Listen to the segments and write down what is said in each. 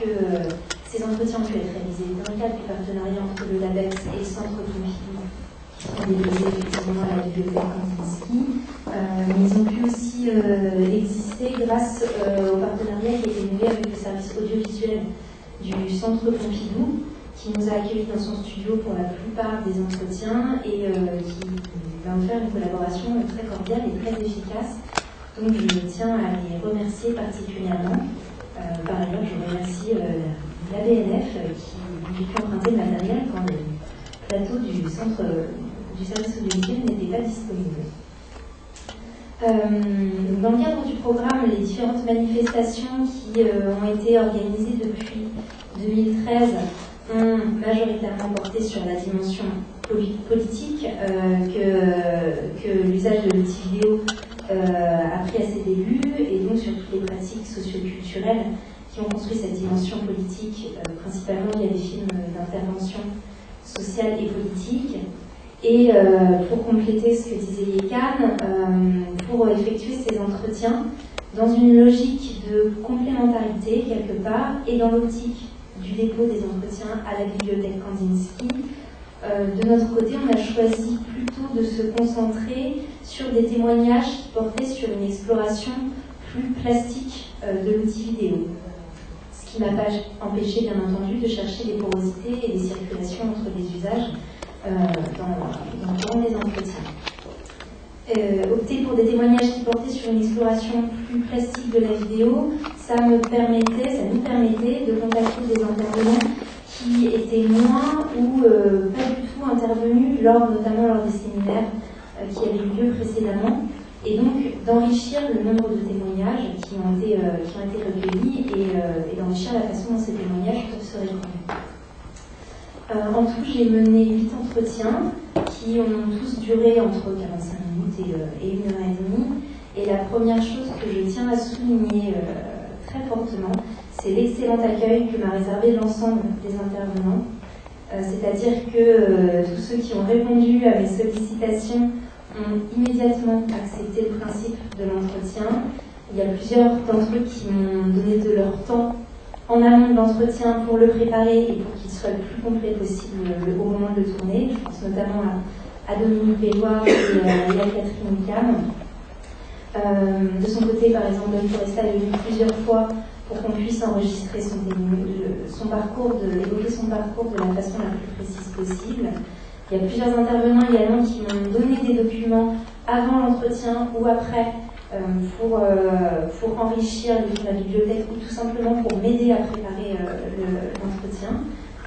que ces entretiens ont pu être réalisés dans le cadre du partenariat entre le LABEX et le Centre Pompidou, qui sont déposés effectivement à la bibliothèque Kandinsky, mais ils ont pu aussi exister grâce au partenariat qui a été noué avec le service audiovisuel du Centre Pompidou, qui nous a accueillis dans son studio pour la plupart des entretiens et qui va offrir une collaboration très cordiale et très efficace. Donc je tiens à les remercier particulièrement. Par ailleurs, je remercie la BNF qui a pu emprunter le matériel quand le plateau du centre du service audiovisuel n'était pas disponible. Dans le cadre du programme, les différentes manifestations qui ont été organisées depuis 2013 ont majoritairement porté sur la dimension politique que l'usage de l'outil vidéo a pris à ses débuts, et donc sur toutes les pratiques socioculturelles qui ont construit cette dimension politique, principalement via des films d'intervention sociale et politique. Et pour compléter ce que disait Yekan, pour effectuer ces entretiens dans une logique de complémentarité quelque part et dans l'optique du dépôt des entretiens à la bibliothèque Kandinsky, de notre côté, on a choisi plutôt de se concentrer sur des témoignages qui portaient sur une exploration plus plastique de l'outil vidéo. Ce qui ne m'a pas empêché, bien entendu, de chercher des porosités et des circulations entre les usages dans les entretiens. Opter pour des témoignages qui portaient sur une exploration plus plastique de la vidéo, ça nous permettait de contacter des intervenants qui étaient moins ou pas du tout intervenus notamment lors des séminaires qui avaient eu lieu précédemment, et donc d'enrichir le nombre de témoignages qui ont été recueillis et d'enrichir la façon dont ces témoignages peuvent se répondre. En tout, j'ai mené 8 entretiens qui ont tous duré entre 45 minutes et 1h30. Et la première chose que je tiens à souligner très fortement, c'est l'excellent accueil que m'a réservé l'ensemble des intervenants. C'est-à-dire que tous ceux qui ont répondu à mes sollicitations ont immédiatement accepté le principe de l'entretien. Il y a plusieurs d'entre eux qui m'ont donné de leur temps en amont de l'entretien pour le préparer et pour qu'il soit le plus complet possible au moment de le tourner. Je pense notamment à Dominique Belloir et à Catherine Cam. De son côté, par exemple, David Foresta est venu plusieurs fois pour qu'on puisse enregistrer son parcours, évoquer son parcours de la façon la plus précise possible. Il y a plusieurs intervenants également qui m'ont donné des documents avant l'entretien ou après pour enrichir la bibliothèque ou tout simplement pour m'aider à préparer l'entretien.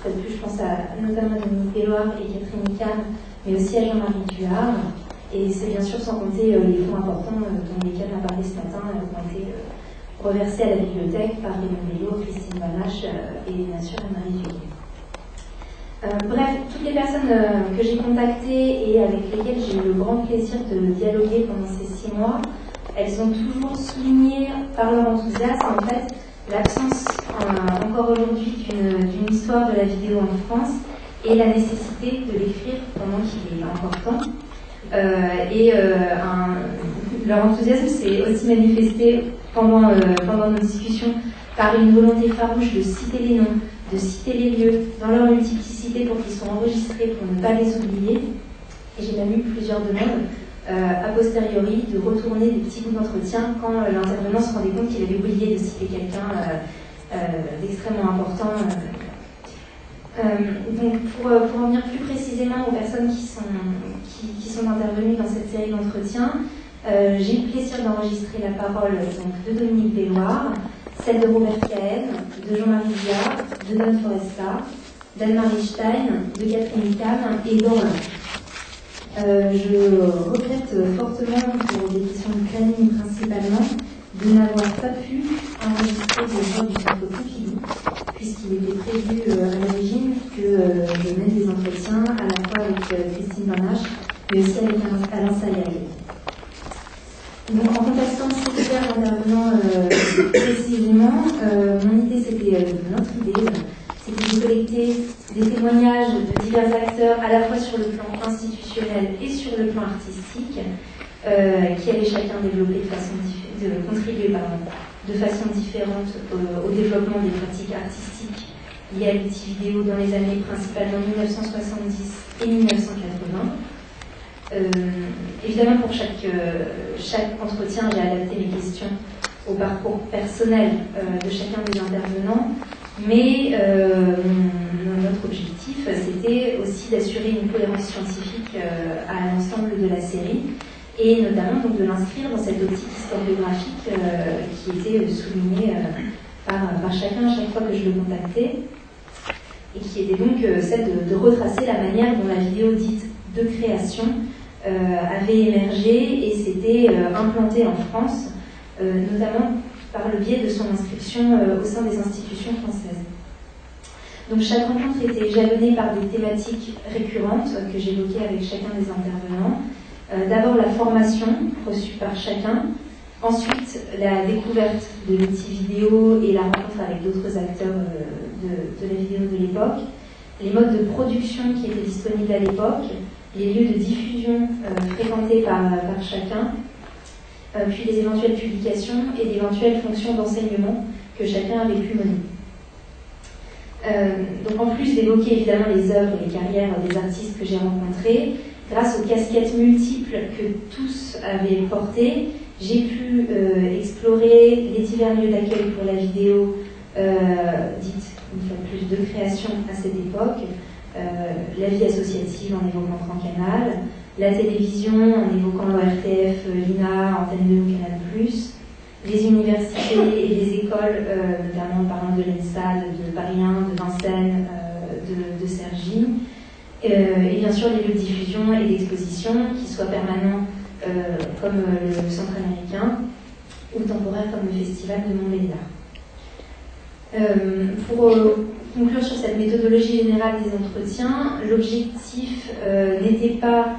Je pense notamment à Dominique Belloir et Catherine Cam, mais aussi à Jean-Marie Duhard. Et c'est bien sûr sans compter les fonds importants dont Yekan a parlé ce matin, qui ont été reversés à la bibliothèque par Raymond Bello, Christine Vanache et bien sûr Anne-Marie Duguet. Bref, toutes les personnes que j'ai contactées et avec lesquelles j'ai eu le grand plaisir de dialoguer pendant ces 6 mois, elles ont toujours souligné par leur enthousiasme en fait l'absence encore aujourd'hui d'une histoire de la vidéo en France et la nécessité de l'écrire pendant qu'il est encore temps. Leur enthousiasme s'est aussi manifesté pendant nos discussions par une volonté farouche de citer les noms, de citer les lieux dans leur multiplicité pour qu'ils soient enregistrés, pour ne pas les oublier. Et j'ai même eu plusieurs demandes a posteriori de retourner des petits bouts d'entretien quand l'intervenant se rendait compte qu'il avait oublié de citer quelqu'un d'extrêmement important. Donc pour en venir plus précisément aux personnes qui sont intervenues dans cette série d'entretiens, j'ai eu le plaisir d'enregistrer la parole donc, de Dominique Belloir, celle de Robert Cahen, de Jean-Marie Diard, de Don Foresta, d'Anne-Marie Stein, de Catherine Cam et d'Orlan. Je regrette fortement, pour des questions de planning principalement, de n'avoir pas pu enregistrer des voix du Centre Pompidou, puisqu'il était prévu à l'origine que je mène des entretiens à la fois avec Christine Vanache, mais aussi avec Alain Sayag. Donc en contactant ces divers intervenants précisément, mon idée c'était, notre idée, c'était de collecter des témoignages de divers acteurs à la fois sur le plan institutionnel et sur le plan artistique, qui avaient chacun développé de façon contribué de façon différente au développement des pratiques artistiques liées à l'outil vidéo dans les années principalement 1970 et 1980. Évidemment, pour chaque entretien, j'ai adapté mes questions au parcours personnel de chacun des intervenants, mais notre objectif, c'était aussi d'assurer une cohérence scientifique à l'ensemble de la série, et notamment donc, de l'inscrire dans cette optique historiographique qui était soulignée par chacun à chaque fois que je le contactais, et qui était donc celle de retracer la manière dont la vidéo dite de création avait émergé et s'était implantée en France, notamment par le biais de son inscription au sein des institutions françaises. Donc chaque rencontre était jalonnée par des thématiques récurrentes que j'évoquais avec chacun des intervenants. D'abord la formation reçue par chacun, ensuite la découverte de l'outil vidéo et la rencontre avec d'autres acteurs de la vidéo de l'époque, les modes de production qui étaient disponibles à l'époque, les lieux de diffusion fréquentés par chacun, puis les éventuelles publications et d'éventuelles fonctions d'enseignement que chacun avait pu mener. Donc en plus d'évoquer évidemment les œuvres et les carrières des artistes que j'ai rencontrés, grâce aux casquettes multiples que tous avaient portées, j'ai pu explorer les divers lieux d'accueil pour la vidéo dite, une fois de plus, de création à cette époque, la vie associative en évoquant Grand Canal, la télévision en évoquant l'ORTF, l'INA, Antenne 2 ou Canal+, les universités et les écoles, notamment en parlant de l'ENSAD, de Paris 1, de Vincennes, de Cergy, et bien sûr les lieux de diffusion et d'exposition, qu'ils soient permanents comme le Centre américain ou temporaires comme le Festival de Montbéliard. Pour conclure sur cette méthodologie générale des entretiens, l'objectif n'était pas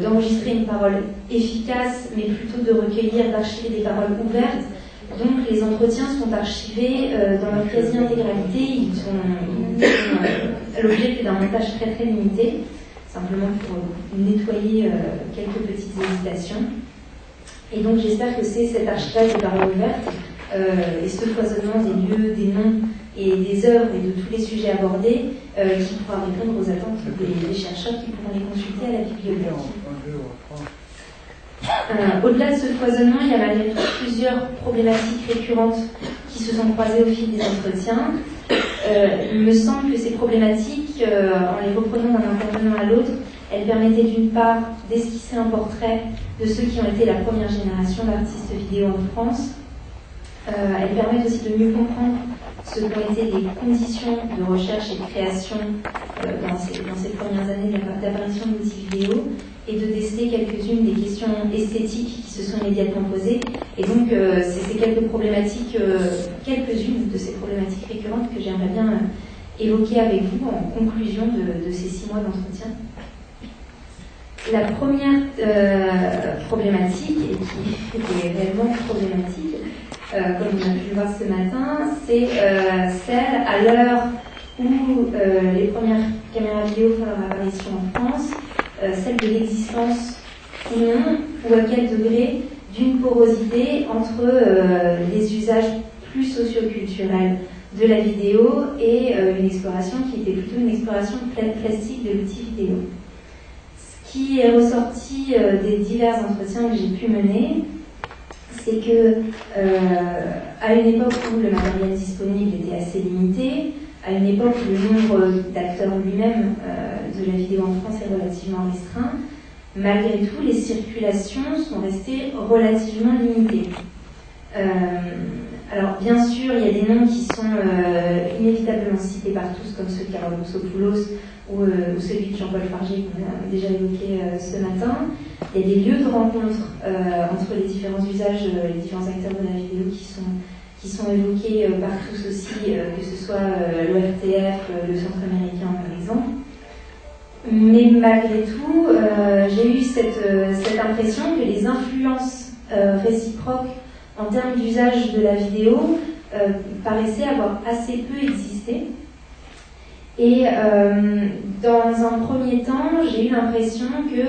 d'enregistrer une parole efficace, mais plutôt de recueillir, d'archiver des paroles ouvertes. Donc les entretiens sont archivés dans leur quasi-intégralité. Ils sont l'objet que d'un montage très très limité, simplement pour nettoyer quelques petites hésitations. Et donc j'espère que c'est cet archivage des paroles ouvertes et ce foisonnement des lieux, des noms et des œuvres et de tous les sujets abordés qui pourra répondre aux attentes des chercheurs qui pourront les consulter à la bibliothèque. Au-delà de ce foisonnement, il y a malgré tout plusieurs problématiques récurrentes qui se sont croisées au fil des entretiens. Il me semble que ces problématiques, en les reprenant d'un intervenant à l'autre, elles permettaient d'une part d'esquisser un portrait de ceux qui ont été la première génération d'artistes vidéo en France. Elles permettent aussi de mieux comprendre ce qu'ont été les conditions de recherche et de création dans ces premières années d'apparition de l'outil vidéo, et de tester quelques-unes des questions esthétiques qui se sont immédiatement posées. Et donc, c'est ces quelques-unes de ces problématiques récurrentes que j'aimerais bien évoquer avec vous en conclusion de ces 6 mois d'entretien. La première problématique, et qui est réellement problématique, comme on a pu le voir ce matin, c'est celle à l'heure où les premières caméras vidéo font leur apparition en France, celle de l'existence ou non, ou à quel degré, d'une porosité entre les usages plus socioculturels de la vidéo et une exploration qui était plutôt une exploration plastique de l'outil vidéo. Ce qui est ressorti des divers entretiens que j'ai pu mener, c'est que à une époque où le matériel disponible était assez limité, à une époque où le nombre d'acteurs lui-même de la vidéo en France est relativement restreint, malgré tout, les circulations sont restées relativement limitées. Alors, bien sûr, il y a des noms qui sont inévitablement cités par tous, comme ceux de Carole Boussopoulos ou celui de Jean-Paul Fargier qu'on a déjà évoqué ce matin. Il y a des lieux de rencontre entre les différents usages, les différents acteurs de la vidéo qui sont évoqués par tous aussi, que ce soit l'ORTF, le Centre américain par exemple. Mais malgré tout, j'ai eu cette impression que les influences réciproques en termes d'usage de la vidéo paraissaient avoir assez peu existé. Et dans un premier temps, j'ai eu l'impression que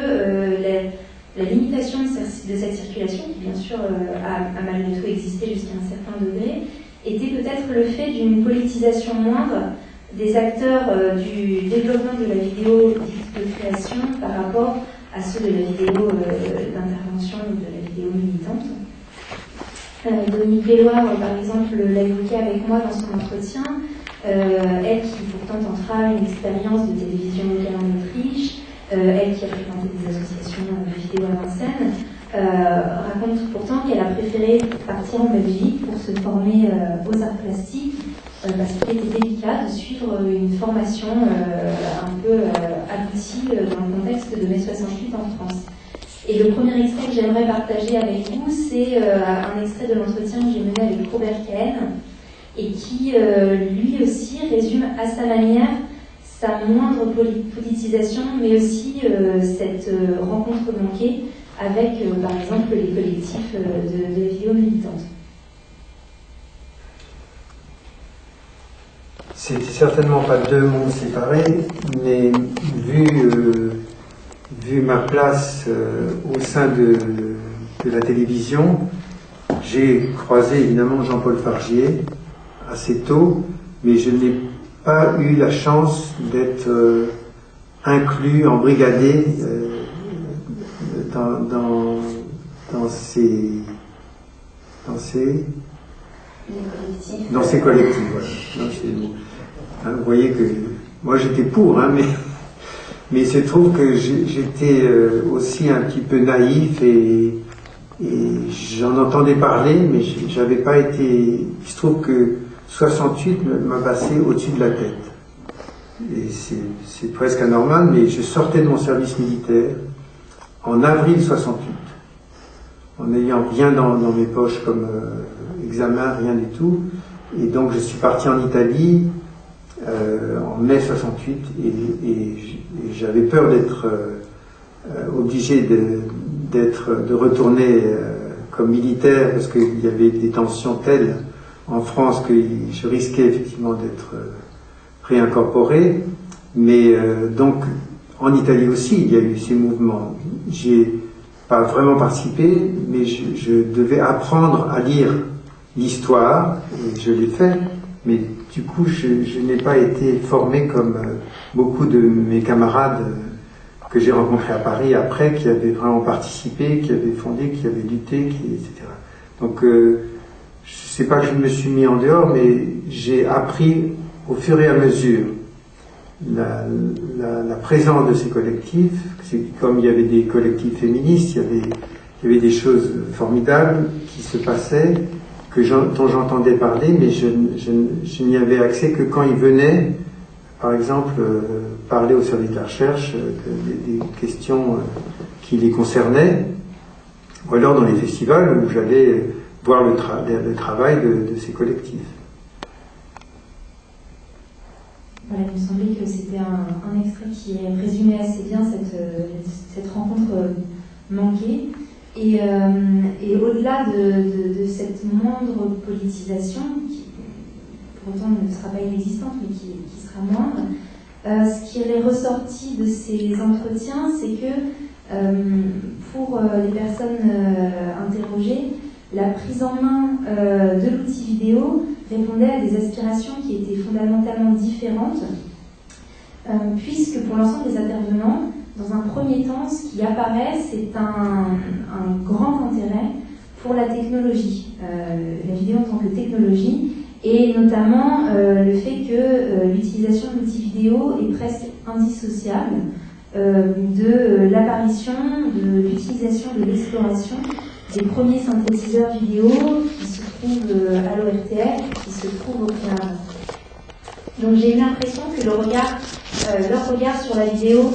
la limitation de cette circulation, qui bien sûr a malgré tout existé jusqu'à un certain degré, était peut-être le fait d'une politisation moindre des acteurs du développement de la vidéo dite de création par rapport à ceux de la vidéo d'intervention ou de la vidéo militante. Dominique Belloir, par exemple, l'a évoqué avec moi dans son entretien. Elle qui pourtant tentera une expérience de télévision locale en Autriche, elle qui a fréquenté des associations de vidéo à Vincennes, raconte pourtant qu'elle a préféré partir en Belgique pour se former aux arts plastiques parce qu'il était délicat de suivre une formation un peu aboutie dans le contexte de mai 68 en France. Et le premier extrait que j'aimerais partager avec vous, c'est un extrait de l'entretien que j'ai mené avec Robert Kahn et qui, lui aussi, résume à sa manière sa moindre politisation, mais aussi cette rencontre manquée avec, par exemple, les collectifs de vidéos militantes. C'était certainement pas deux mondes séparés, mais vu ma place au sein de la télévision, j'ai croisé évidemment Jean-Paul Fargier assez tôt, mais je n'ai pas eu la chance d'être inclus, embrigadé dans ces collectifs. Voilà. Vous voyez que moi j'étais pour, mais il se trouve que j'étais aussi un petit peu naïf et j'en entendais parler, mais j'avais pas été. Il se trouve que 68 m'a passé au-dessus de la tête. Et c'est presque anormal, mais je sortais de mon service militaire en avril 68, en n'ayant rien dans mes poches comme examen, rien du tout. Et donc je suis parti en Italie en mai 68 et j'avais peur d'être obligé de retourner comme militaire parce qu'il y avait des tensions telles en France que je risquais effectivement d'être réincorporé. Mais donc en Italie aussi il y a eu ces mouvements. J'ai pas vraiment participé, mais je devais apprendre à lire l'histoire, et je l'ai fait, mais du coup je n'ai pas été formé comme beaucoup de mes camarades que j'ai rencontrés à Paris après, qui avaient vraiment participé, qui avaient fondé, qui avaient lutté, etc. Donc c'est pas que je me suis mis en dehors, mais j'ai appris au fur et à mesure la présence de ces collectifs. Comme il y avait des collectifs féministes, il y avait des choses formidables qui se passaient, dont j'entendais parler, mais je n'y avais accès que quand ils venaient, par exemple, parler au service de la recherche des questions qui les concernaient, ou alors dans les festivals où j'allais voir le travail de ces collectifs. Voilà, il me semblait que c'était un extrait qui résumait assez bien cette rencontre manquée. Et au-delà de cette moindre politisation, qui pour autant ne sera pas inexistante, mais qui sera moindre, ce qui est ressorti de ces entretiens, c'est que pour les personnes interrogées, la prise en main de l'outil vidéo répondait à des aspirations qui étaient fondamentalement différentes, puisque pour l'ensemble des intervenants, dans un premier temps, ce qui apparaît, c'est un grand intérêt pour la technologie, la vidéo en tant que technologie, et notamment le fait que l'utilisation de l'outil vidéo est presque indissociable de l'apparition, de l'utilisation, de l'exploration des premiers synthétiseurs vidéo qui se trouvent à l'ORTF, qui se trouvent au CNAV. Donc j'ai eu l'impression que leur regard sur la vidéo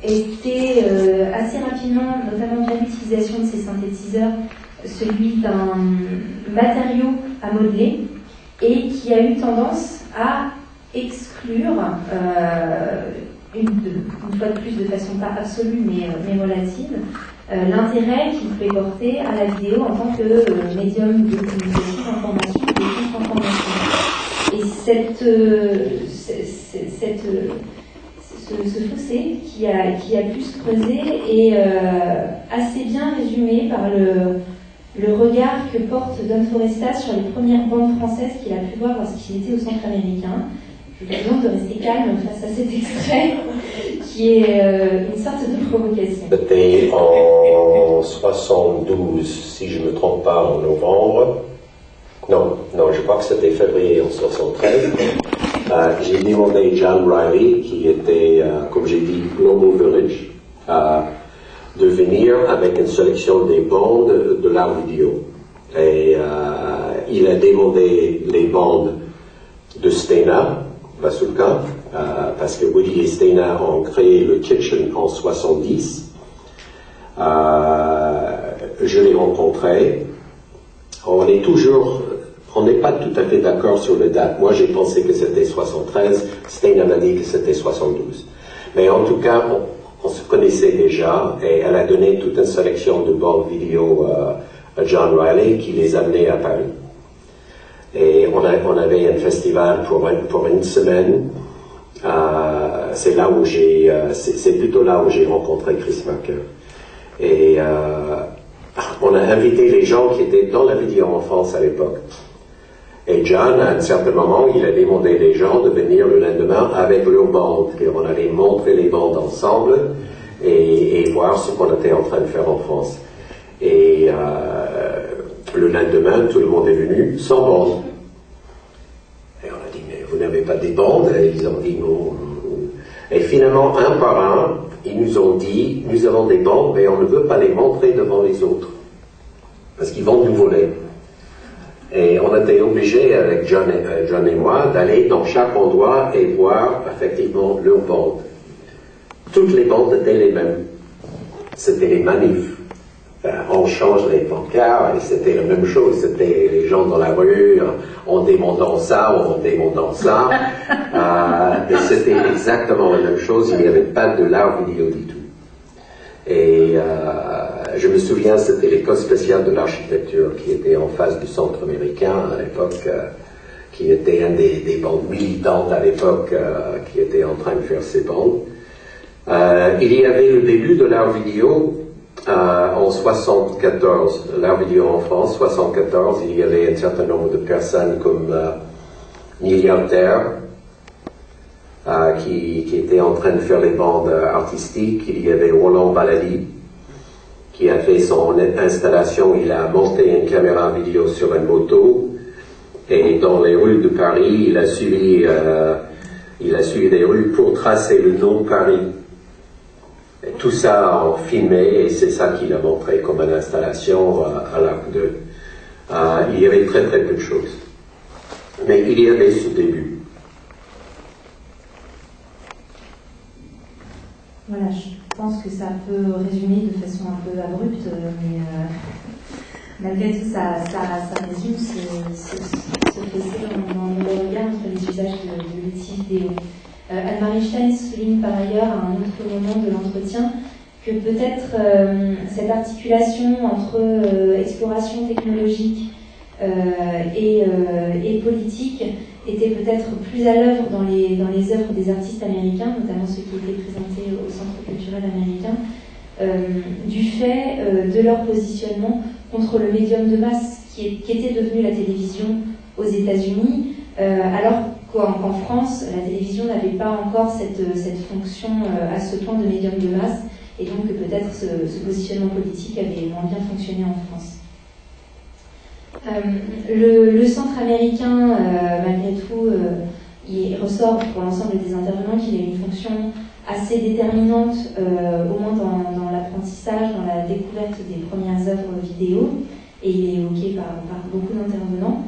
était assez rapidement, notamment via l'utilisation de ces synthétiseurs, celui d'un matériau à modeler, et qui a eu tendance à exclure, une fois de plus de façon pas absolue mais relative, l'intérêt qu'il pouvait porter à la vidéo en tant que médium de communication d'information, de contre-information. Et ce fossé qui a pu se creuser est assez bien résumé par le regard que porte Don Foresta sur les premières bandes françaises qu'il a pu voir lorsqu'il était au centre américain. Je vous demande de rester calme face à cet extrait qui est une sorte de provocation. C'était en 72, si je ne me trompe pas, en novembre. Non, je crois que c'était février en 73. J'ai demandé à John Riley, qui était, comme j'ai dit, Global Village, de venir avec une sélection des bandes de l'art vidéo. Et il a demandé les bandes de Stena, Bazooka, parce que Woody et Stena ont créé le Kitchen en 70. Je l'ai rencontré. On n'est pas tout à fait d'accord sur les dates. Moi, j'ai pensé que c'était 73, Stena m'a dit que c'était 72. Mais en tout cas, on se connaissait déjà, et elle a donné toute une sélection de bandes vidéo à John Riley qui les amenait à Paris. Et on avait un festival pour une semaine. C'est plutôt là où j'ai rencontré Chris Marker. Et on a invité les gens qui étaient dans la vidéo en France à l'époque. Et John, à un certain moment, il a demandé les gens de venir le lendemain avec leurs bandes. Et on allait montrer les bandes ensemble et voir ce qu'on était en train de faire en France. Et le lendemain, tout le monde est venu sans bande. Et on a dit, mais vous n'avez pas des bandes? Et ils ont dit non. Et finalement, un par un, ils nous ont dit, nous avons des bandes, mais on ne veut pas les montrer devant les autres. Parce qu'ils vont nous voler. Et on était obligés, avec John et moi, d'aller dans chaque endroit et voir effectivement leurs bandes. Toutes les bandes étaient les mêmes. C'était les manifs. On change les pancartes et c'était la même chose. C'était les gens dans la rue en demandant ça ou en demandant ça. Et c'était exactement la même chose. Il n'y avait pas de l'art vidéo du tout. Et je me souviens, c'était l'école spéciale de l'architecture qui était en face du centre américain à l'époque, qui était un des bandes militantes à l'époque, qui était en train de faire ces bandes. Il y avait le début de l'art vidéo en 74, l'art vidéo en France, 74, il y avait un certain nombre de personnes comme Neil Yarter, qui était en train de faire les bandes artistiques. Il y avait Roland Baladi, qui a fait son installation. Il a monté une caméra vidéo sur une moto, et dans les rues de Paris, il a suivi les rues pour tracer le nom de Paris. Et tout ça en filmé, et c'est ça qu'il a montré comme une installation à l'Arc 2. Il y avait très très peu de choses. Mais il y avait ce début. Voilà, je pense que ça peut résumer de façon un peu abrupte, mais malgré tout, ça résume ce fossé dans le regard entre les usages de l'outil vidéo. Anne-Marie Stein souligne par ailleurs à un autre moment de l'entretien que peut-être cette articulation entre exploration technologique et politique était peut-être plus à l'œuvre dans les œuvres des artistes américains, notamment ceux qui étaient présentés au Centre culturel américain, du fait de leur positionnement contre le médium de masse qui était devenu la télévision aux États-Unis, alors qu'en France, la télévision n'avait pas encore cette fonction à ce point de médium de masse, et donc que peut-être ce positionnement politique avait moins bien fonctionné en France. Le centre américain, malgré tout, il ressort pour l'ensemble des intervenants qu'il a une fonction assez déterminante, au moins dans l'apprentissage, dans la découverte des premières œuvres vidéo, et il est évoqué par beaucoup d'intervenants,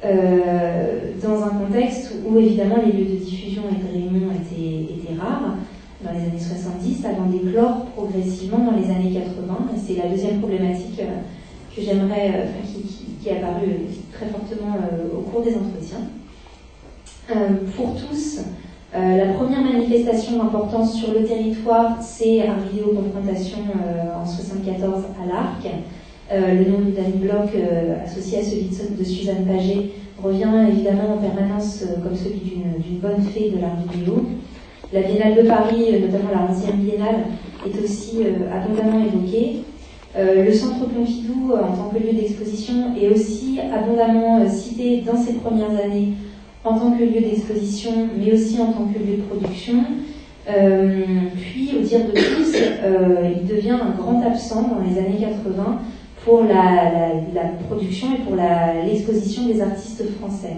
dans un contexte où évidemment les lieux de diffusion et de réunion étaient rares dans les années 70, avant d'éclore progressivement dans les années 80, et c'est la deuxième problématique que j'aimerais, qui est apparue très fortement au cours des entretiens. Pour tous, la première manifestation importante sur le territoire, c'est Art Vidéo Confrontation en 1974 à l'Arc. Le nom de Danny Bloch, associé à celui de Suzanne Paget, revient évidemment en permanence comme celui d'une bonne fée de l'art vidéo. La Biennale de Paris, notamment la 11e Biennale, est aussi abondamment évoquée. Le Centre Pompidou, en tant que lieu d'exposition, est aussi abondamment cité dans ses premières années en tant que lieu d'exposition, mais aussi en tant que lieu de production. Puis, au dire de tous, il devient un grand absent dans les années 80 pour la production et pour l'exposition des artistes français.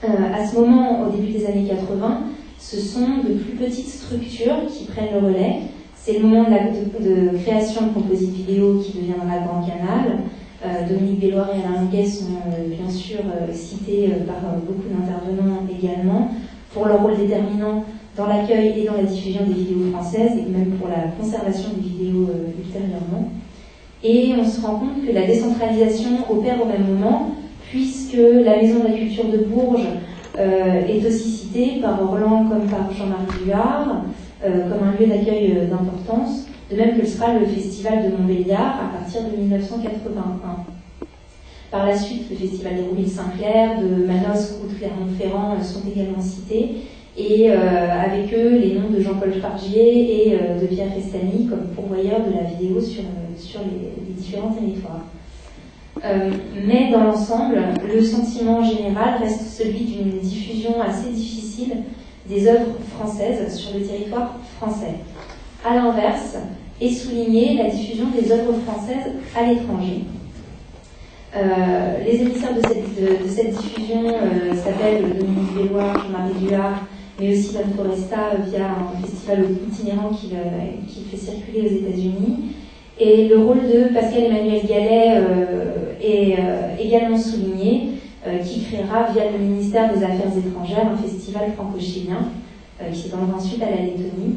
À ce moment, au début des années 80, ce sont de plus petites structures qui prennent le relais. C'est le moment de création de composite vidéo qui deviendra Grand Canal. Dominique Belloir et Alain Longuet sont bien sûr cités par beaucoup d'intervenants également pour leur rôle déterminant dans l'accueil et dans la diffusion des vidéos françaises et même pour la conservation des vidéos ultérieurement. Et on se rend compte que la décentralisation opère au même moment puisque la Maison de la Culture de Bourges est aussi citée par Orlan comme par Jean-Marie Duhard comme un lieu d'accueil d'importance, de même que le sera le Festival de Montbéliard à partir de 1981. Par la suite, le Festival des Rouvilles-Saint-Clair, de Manosque ou de Clermont-Ferrand sont également cités, et avec eux les noms de Jean-Paul Fargier et de Pierre Restany comme pourvoyeurs de la vidéo sur les différents territoires. Mais dans l'ensemble, le sentiment général reste celui d'une diffusion assez difficile des œuvres françaises sur le territoire français. À l'inverse, est soulignée la diffusion des œuvres françaises à l'étranger. Les émissaires de cette diffusion s'appellent Dominique Belloir, Jean-Marie Duhard, mais aussi Van Foresta via un festival itinérant qu'il fait circuler aux États-Unis. Et le rôle de Pascal-Emmanuel Gallet est également souligné, qui créera via le ministère des Affaires étrangères un festival franco-chilien qui s'étendra ensuite à la Lettonie.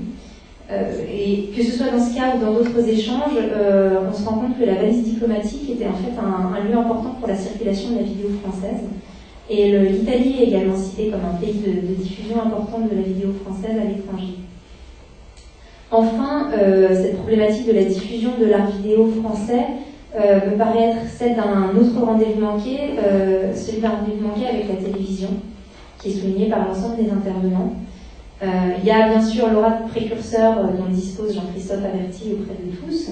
Et que ce soit dans ce cas ou dans d'autres échanges, on se rend compte que la valise diplomatique était en fait un lieu important pour la circulation de la vidéo française. Et l'Italie est également citée comme un pays de diffusion importante de la vidéo française à l'étranger. Enfin, cette problématique de la diffusion de l'art vidéo français me paraît être celle d'un autre rendez-vous manqué, celui d'un rendez-vous manqué avec la télévision, qui est souligné par l'ensemble des intervenants. Il y a bien sûr l'aura de précurseur dont dispose Jean-Christophe Averti auprès de tous.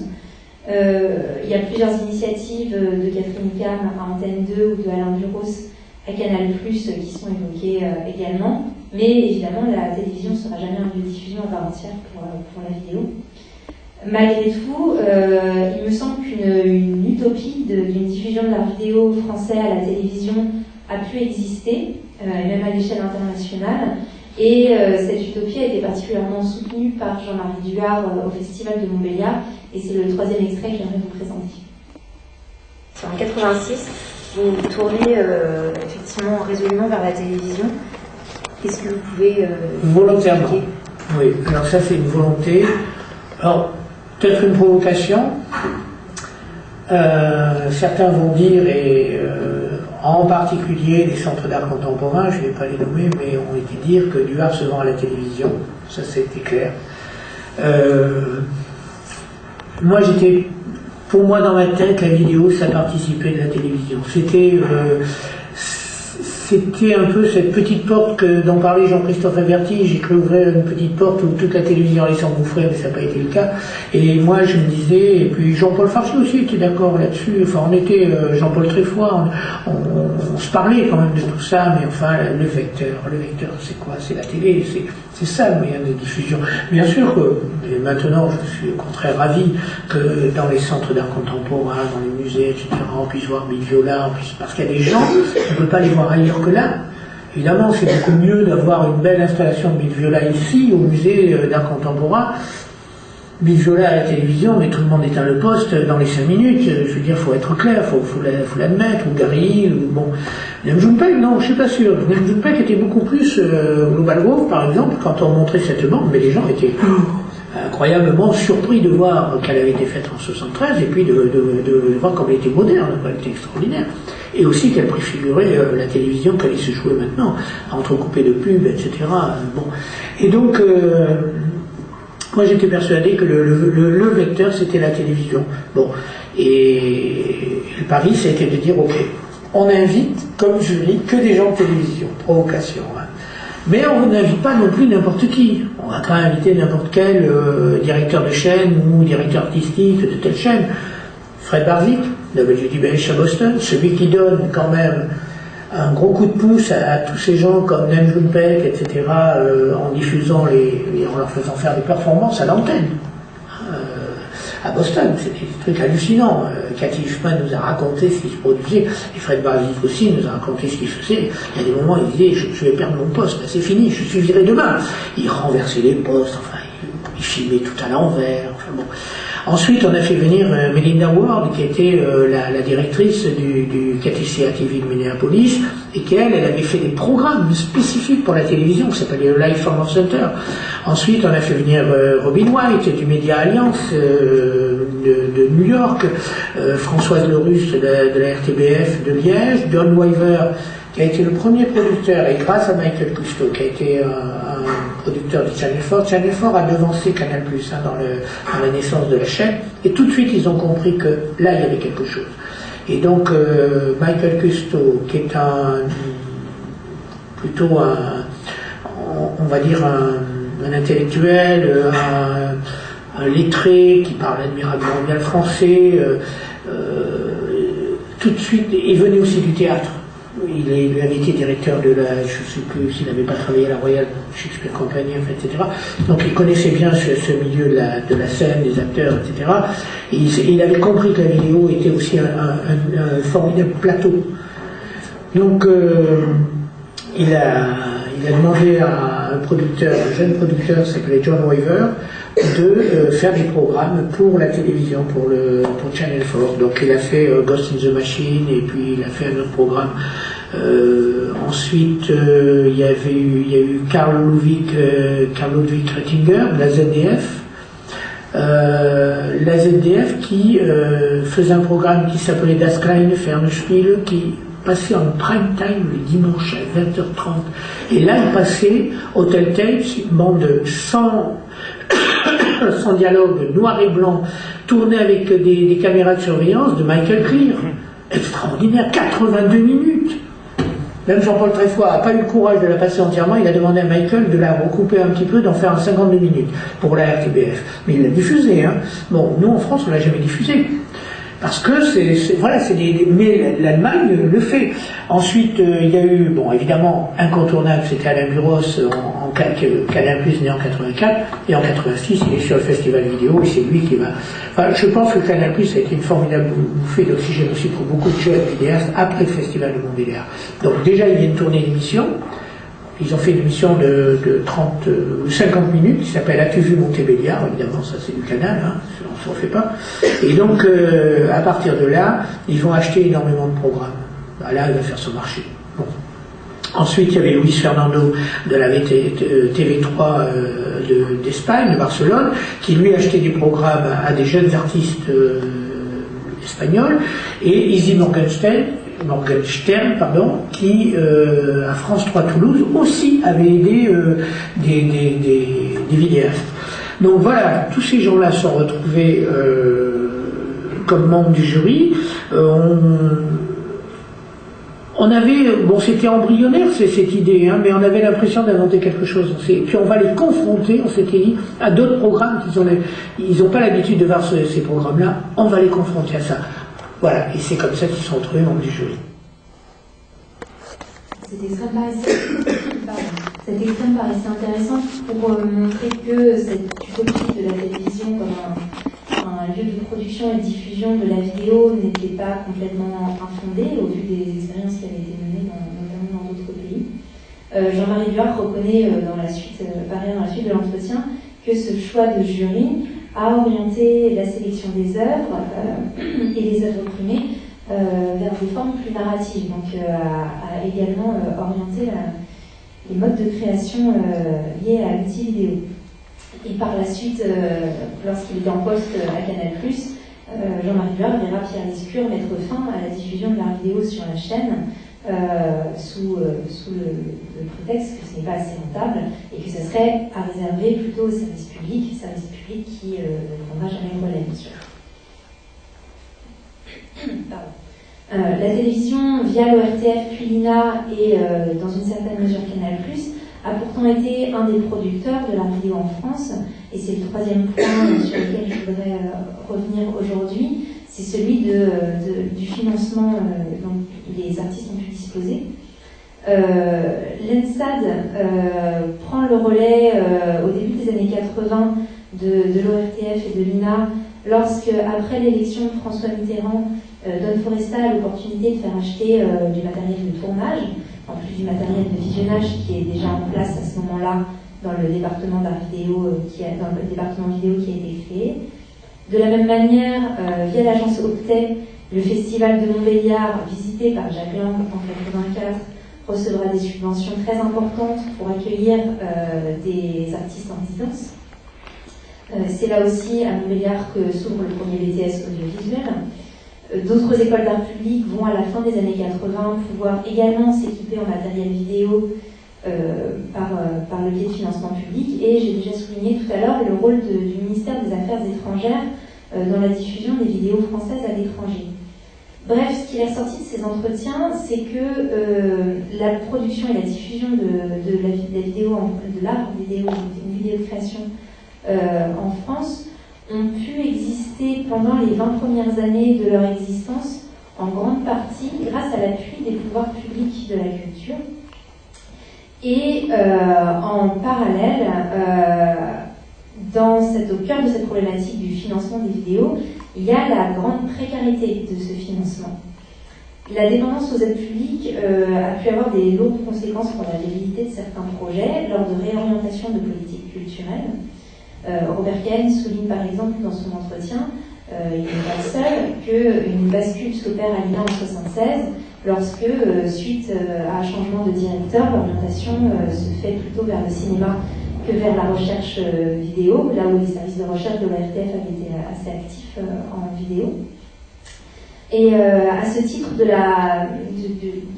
Il y a plusieurs initiatives de Catherine Cam à Antenne 2 ou de Alain Buros à Canal+, qui sont évoquées également. Mais évidemment, la télévision ne sera jamais un lieu de diffusion à part entière pour la vidéo. Malgré tout, il me semble qu'une utopie d'une diffusion de l'art vidéo français à la télévision a pu exister, même à l'échelle internationale. Et cette utopie a été particulièrement soutenue par Jean-Marie Duhard au Festival de Montbéliard, et c'est le troisième extrait que j'aimerais vous présenter. En 86, vous vous tournez effectivement résolument vers la télévision. Qu'est-ce que vous pouvez volontairement expliquer ? Oui, alors ça c'est une volonté. Alors, peut-être une provocation. Certains vont dire, et en particulier les centres d'art contemporain, je ne vais pas les nommer, mais ont été dire que Duhard se vend à la télévision. Ça c'était clair. Pour moi dans ma tête, la vidéo ça participait de la télévision. C'était un peu cette petite porte dont parlait Jean-Christophe Averti. J'ai cru ouvrir une petite porte où toute la télévision allait s'engouffrer, mais ça n'a pas été le cas. Et moi, je me disais, et puis Jean-Paul Farcy aussi était d'accord là-dessus. Enfin, on était Jean-Paul Tréfoy, on se parlait quand même de tout ça, mais enfin, le vecteur, c'est quoi? C'est la télé, c'est ça le moyen de diffusion. Bien sûr que, et maintenant, je suis au contraire ravi que dans les centres d'art contemporain, dans les musées, etc., on puisse voir Bill Viola, parce qu'il y a des gens, on ne peut pas les voir ailleurs que là. Évidemment, c'est beaucoup mieux d'avoir une belle installation de Bill Viola ici, au musée d'art contemporain. Bill Viola à la télévision, mais tout le monde éteint le poste dans les 5 minutes. Je veux dire, il faut être clair, faut l'admettre. Ou Gary, ou bon. William Junpei, non, je suis pas sûr. William Junpei était beaucoup plus Global Grove, par exemple, quand on montrait cette bande, mais les gens étaient incroyablement surpris de voir qu'elle avait été faite en 73 et puis de voir comme elle était moderne, elle était extraordinaire. Et aussi qu'elle préfigurait la télévision qu'elle se jouait maintenant, entrecoupée de pubs, etc. Bon. Et donc, moi j'étais persuadé que le vecteur c'était la télévision. Bon. Et le pari c'était de dire ok, on invite comme jury que des gens de télévision, provocation. Hein. Mais on n'invite pas non plus n'importe qui. On va pas inviter n'importe quel directeur de chaîne ou directeur artistique de telle chaîne. Fred Barzik, WDBH à Boston, celui qui donne quand même un gros coup de pouce à tous ces gens comme Nam June Paik, etc., en diffusant en leur faisant faire des performances à l'antenne. À Boston, c'était des trucs hallucinants. Cathy Huffman nous a raconté ce qui se produisait, et Fred Barzik aussi nous a raconté ce qu'il faisait. Il y a des moments où il disait je vais perdre mon poste, ben, c'est fini, je suis viré demain. Il renversait les postes, enfin, il filmait tout à l'envers, enfin bon. Ensuite, on a fait venir Melinda Ward, qui était la directrice du KTCA TV de Minneapolis, et qu'elle avait fait des programmes spécifiques pour la télévision, qui s'appelait le Live Farmer Center. Ensuite, on a fait venir Robin White du Media Alliance de New York, Françoise Lerus de la RTBF de Liège, John Wyver, qui a été le premier producteur, et grâce à Michael Cousteau, qui a été un producteur de Channel 4. Channel 4 a devancé Canal+, dans la naissance de la chaîne, et tout de suite ils ont compris que là il y avait quelque chose. Et donc Michael Cousteau, qui est plutôt on va dire un intellectuel, un lettré qui parle admirablement bien le français, tout de suite, il venait aussi du théâtre. Il avait été directeur de la, je ne sais plus s'il n'avait pas travaillé à la Royal Shakespeare Company, etc. Donc il connaissait bien ce milieu de la scène, des acteurs, etc. Et il avait compris que la vidéo était aussi un formidable plateau. Donc il a demandé à un jeune producteur qui s'appelait John Wyver, de faire des programmes pour la télévision, pour Channel 4. Donc il a fait Ghost in the Machine, et puis il a fait un autre programme. Ensuite, il y a eu Karl Ludwig Rettinger, la ZDF. La ZDF qui faisait un programme qui s'appelait Das kleine Fernsehspiel, qui passait en prime time le dimanche à 20h30. Et là, il passait Hotel Tapes, une bande sans dialogue, noir et blanc, tourné avec des caméras de surveillance de Michael Clear. Extraordinaire, 82 minutes. Même Jean-Paul Tréfoy n'a pas eu le courage de la passer entièrement, il a demandé à Michael de la recouper un petit peu, d'en faire un 52 minutes pour la RTBF. Mais il l'a diffusé, hein. Bon, nous en France, on ne l'a jamais diffusé. Parce que mais l'Allemagne le fait. Ensuite, il y a eu, bon, évidemment, incontournable, c'était Alain Buros, Canal+ né en 84, et en 86, il est sur le festival vidéo, et c'est lui qui va... Enfin, je pense que Canal+ a été une formidable bouffée d'oxygène aussi pour beaucoup de jeunes vidéastes après le festival de Montbéliard. Donc déjà, ils viennent tourner l'émission. Ils ont fait une émission de 30 ou 50 minutes qui s'appelle As-tu vu Montbéliard? Évidemment, ça c'est du canal, hein, on ne s'en fait pas. Et donc, à partir de là, ils vont acheter énormément de programmes. Là, il va faire son marché. Bon. Ensuite, il y avait Luis Fernando de la TV3 d'Espagne, de Barcelone, qui lui achetait des programmes à des jeunes artistes espagnols, et Izzy Morgenstern, qui à France 3 Toulouse aussi avait aidé des vidéastes. Donc voilà, tous ces gens-là sont retrouvés comme membres du jury. On avait, bon, c'était embryonnaire cette idée, hein, mais on avait l'impression d'inventer quelque chose. Puis on va les confronter, on s'était dit, à d'autres programmes ils n'ont pas l'habitude de voir ces programmes-là, on va les confronter à ça. Voilà, et c'est comme ça qu'ils sont retrouvés membres du jury. Cet extrême paraissait intéressant pour montrer que cette utopie de la télévision comme un lieu de production et de diffusion de la vidéo n'était pas complètement infondée au vu des expériences qui avaient été menées notamment dans d'autres pays. Jean-Marie Buard reconnaît dans la suite de l'entretien que ce choix de jury a orienté la sélection des œuvres et les œuvres primées vers des formes plus narratives, donc a également orienté les modes de création liés à l'outil vidéo. Et par la suite, lorsqu'il est en poste à Canal+, Jean-Marie Buard verra Pierre Lescure mettre fin à la diffusion de l'art vidéo sur la chaîne sous le prétexte que ce n'est pas assez rentable et que ça serait à réserver plutôt au service public qui ne prendra jamais le relais, bien sûr. La télévision, via l'ORTF puis l'INA et dans une certaine mesure Canal+, a ont été un des producteurs de la vidéo en France, et c'est le troisième point sur lequel je voudrais revenir aujourd'hui, c'est celui du financement dont les artistes ont pu disposer. L'ENSAD prend le relais au début des années 80 de l'ORTF et de l'INA lorsque, après l'élection de François Mitterrand, Dawn Foresta a l'opportunité de faire acheter du matériel de tournage, en plus du matériel de visionnage qui est déjà en place à ce moment-là dans le département d'art vidéo, dans le département vidéo qui a été créé. De la même manière, via l'agence Optet, le festival de Montbéliard, visité par Jacques Lang en 1984, recevra des subventions très importantes pour accueillir des artistes en résidence. C'est là aussi à Montbéliard que s'ouvre le premier BTS audiovisuel. D'autres écoles d'art public vont à la fin des années 80 pouvoir également s'équiper en matériel vidéo par le biais de financement public. Et j'ai déjà souligné tout à l'heure le rôle du ministère des Affaires étrangères dans la diffusion des vidéos françaises à l'étranger. Bref, ce qui est ressorti de ces entretiens, c'est que la production et la diffusion de la vidéo, de l'art vidéo, une vidéo de création en France, ont pu exister pendant les 20 premières années de leur existence, en grande partie grâce à l'appui des pouvoirs publics de la culture. Et en parallèle, au cœur de cette problématique du financement des vidéos, il y a la grande précarité de ce financement. La dépendance aux aides publiques a pu avoir des lourdes conséquences pour la viabilité de certains projets lors de réorientation de politiques culturelles. Robert Kahn souligne par exemple dans son entretien, il n'est pas seul, qu'une bascule s'opère à l'INA en 1976 lorsque, suite à un changement de directeur, l'orientation se fait plutôt vers le cinéma que vers la recherche vidéo, là où les services de recherche de l'ORTF avaient été assez actifs en vidéo. Et à ce titre de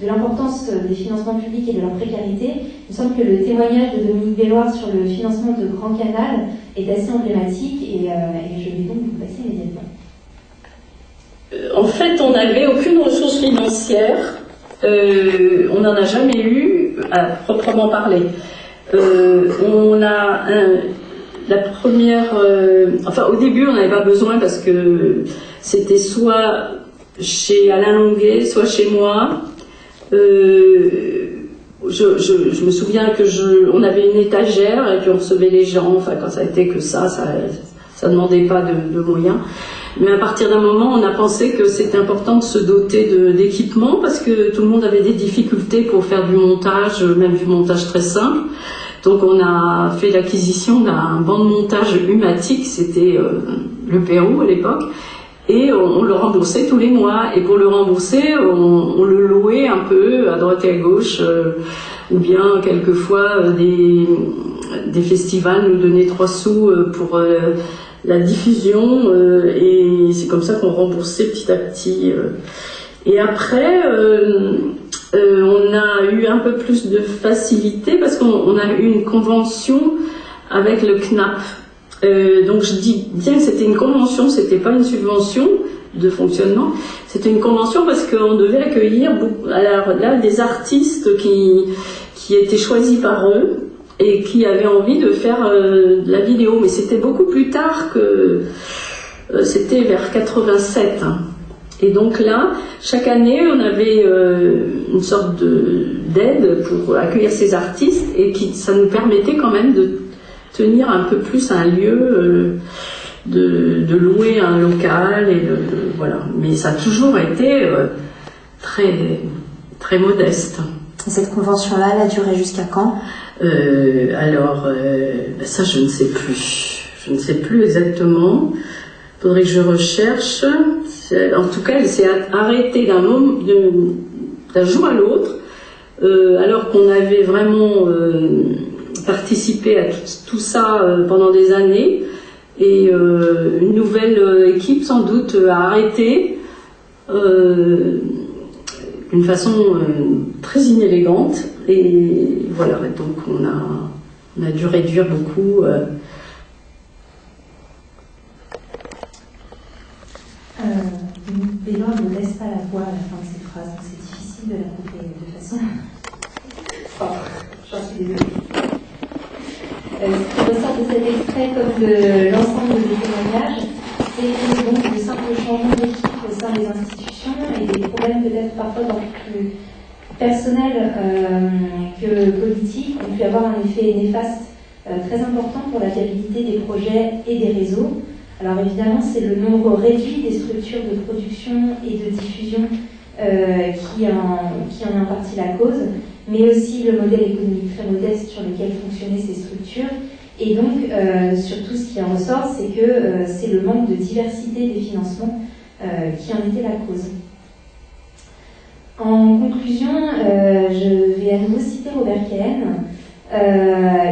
l'importance des financements publics et de leur précarité, il me semble que le témoignage de Dominique Belloir sur le financement de Grand Canal est assez emblématique et je vais donc vous passer immédiatement. En fait, on n'avait aucune ressource financière, on n'en a jamais eu à proprement parler. On a la première, au début on n'avait pas besoin parce que c'était soit chez Alain Longuet, soit chez moi. Je me souviens que on avait une étagère et puis on recevait les gens. Enfin, quand ça a été que ça demandait pas de moyens. Mais à partir d'un moment, on a pensé que c'était important de se doter d'équipements parce que tout le monde avait des difficultés pour faire du montage, même du montage très simple. Donc on a fait l'acquisition d'un banc de montage Humatic, c'était le Pérou à l'époque. Et on le remboursait tous les mois. Et pour le rembourser, on le louait un peu à droite et à gauche. Ou bien, quelquefois, des festivals nous donnaient 3 sous pour la diffusion. Et c'est comme ça qu'on remboursait petit à petit. Et après, on a eu un peu plus de facilité parce qu'on a eu une convention avec le CNAP. Donc je dis bien que c'était une convention, c'était pas une subvention de fonctionnement, c'était une convention parce qu'on devait accueillir des artistes qui étaient choisis par eux et qui avaient envie de faire de la vidéo, mais c'était beaucoup plus tard que c'était vers 87. Et donc là, chaque année, on avait une sorte d'aide pour accueillir ces artistes et ça nous permettait quand même de tenir un peu plus un lieu, de louer un local, voilà. Mais ça a toujours été très, très modeste. Et cette convention-là, elle a duré jusqu'à quand ? Ça, je ne sais plus. Je ne sais plus exactement. Il faudrait que je recherche. En tout cas, elle s'est arrêtée d'un jour à l'autre, alors qu'on avait vraiment participé à tout ça pendant des années. Et une nouvelle équipe, sans doute, a arrêté d'une façon très inélégante. Et voilà, donc on a dû réduire beaucoup. Béloin ne laisse pas la voix à la fin de cette phrase, donc c'est difficile de la couper de façon. Oh, j'en suis désolée. Ce qui ressort de cet extrait, comme de l'ensemble des témoignages, c'est donc de simples changements d'équipe au sein des institutions et des problèmes peut-être parfois plus personnels que politiques ont pu avoir un effet néfaste très important pour la viabilité des projets et des réseaux. Alors évidemment, c'est le nombre réduit des structures de production et de diffusion qui en est en partie la cause, mais aussi le modèle économique très modeste sur lequel fonctionnaient ces structures. Et donc, surtout, ce qui en ressort, c'est que c'est le manque de diversité des financements qui en était la cause. En conclusion, je vais à nouveau citer Robert Kahn,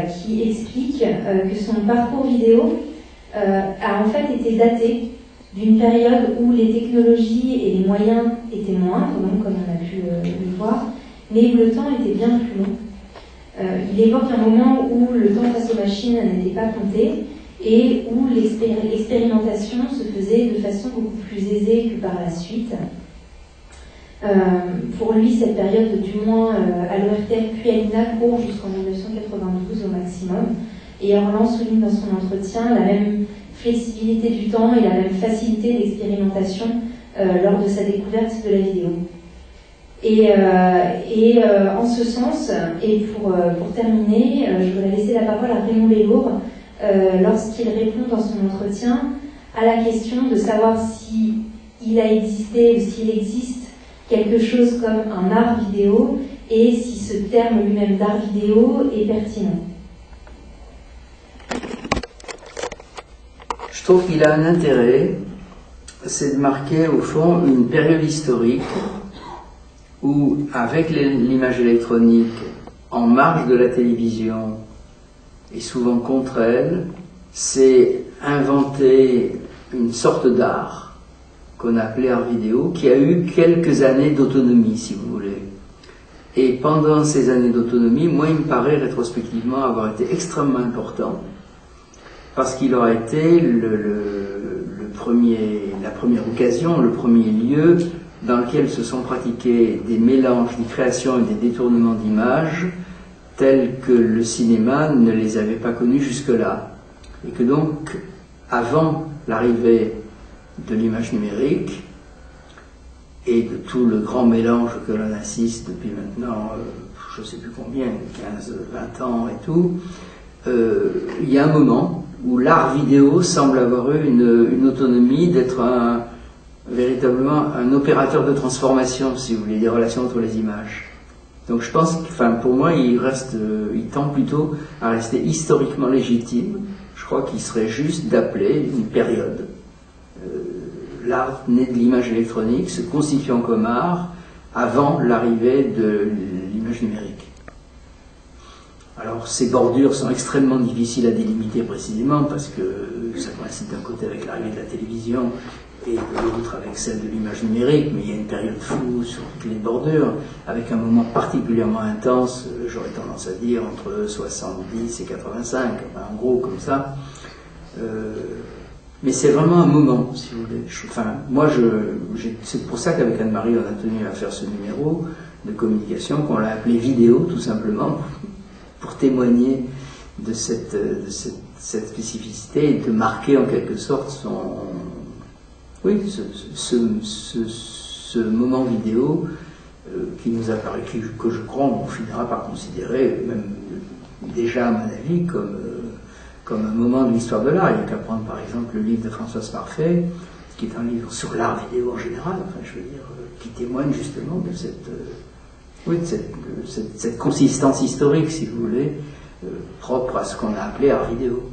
qui explique que son parcours vidéo a en fait été daté d'une période où les technologies et les moyens étaient moindres, donc comme on a pu le voir, mais où le temps était bien plus long. Il évoque un moment où le temps face aux machines n'était pas compté et où l'expérimentation se faisait de façon beaucoup plus aisée que par la suite. Pour lui, cette période, du moins à l'ORTF puis à l'INA, court jusqu'en 1992 au maximum. Et Orlan souligne dans son entretien la même flexibilité du temps et la même facilité d'expérimentation lors de sa découverte de la vidéo. Et en ce sens, et pour terminer, je voudrais laisser la parole à Raymond Lelour lorsqu'il répond dans son entretien à la question de savoir s'il a existé ou s'il existe quelque chose comme un art vidéo et si ce terme lui-même d'art vidéo est pertinent. Je trouve qu'il a un intérêt, c'est de marquer au fond une période historique où, avec l'image électronique en marge de la télévision et souvent contre elle, c'est inventé une sorte d'art qu'on a appelé art vidéo, qui a eu quelques années d'autonomie, si vous voulez. Et pendant ces années d'autonomie, moi, il me paraît rétrospectivement avoir été extrêmement important, parce qu'il aura été la première occasion, le premier lieu dans lequel se sont pratiqués des mélanges, des créations et des détournements d'images tels que le cinéma ne les avait pas connus jusque-là. Et que donc, avant l'arrivée de l'image numérique et de tout le grand mélange que l'on assiste depuis maintenant, je ne sais plus combien, 15, 20 ans et tout, il y a un moment où l'art vidéo semble avoir eu une autonomie d'être véritablement un opérateur de transformation, si vous voulez, des relations entre les images. Donc je pense que, pour moi, il tend plutôt à rester historiquement légitime. Je crois qu'il serait juste d'appeler une période l'art né de l'image électronique se constituant comme art avant l'arrivée de l'image numérique. Alors ces bordures sont extrêmement difficiles à délimiter précisément parce que ça coïncide d'un côté avec l'arrivée de la télévision et de l'autre avec celle de l'image numérique, mais il y a une période floue sur toutes les bordures, avec un moment particulièrement intense, j'aurais tendance à dire entre 70 et 85, en gros comme ça. Mais c'est vraiment un moment, si vous voulez. C'est pour ça qu'avec Anne-Marie, on a tenu à faire ce numéro de communication qu'on l'a appelé vidéo, tout simplement, pour témoigner de cette spécificité et de marquer en quelque sorte ce moment vidéo qui nous apparaît, que je crois on finira par considérer, même déjà à mon avis, comme un moment de l'histoire de l'art. Il n'y a qu'à prendre par exemple le livre de Françoise Parfait, qui est un livre sur l'art vidéo en général, qui témoigne justement de cette consistance historique, si vous voulez, propre à ce qu'on a appelé art vidéo.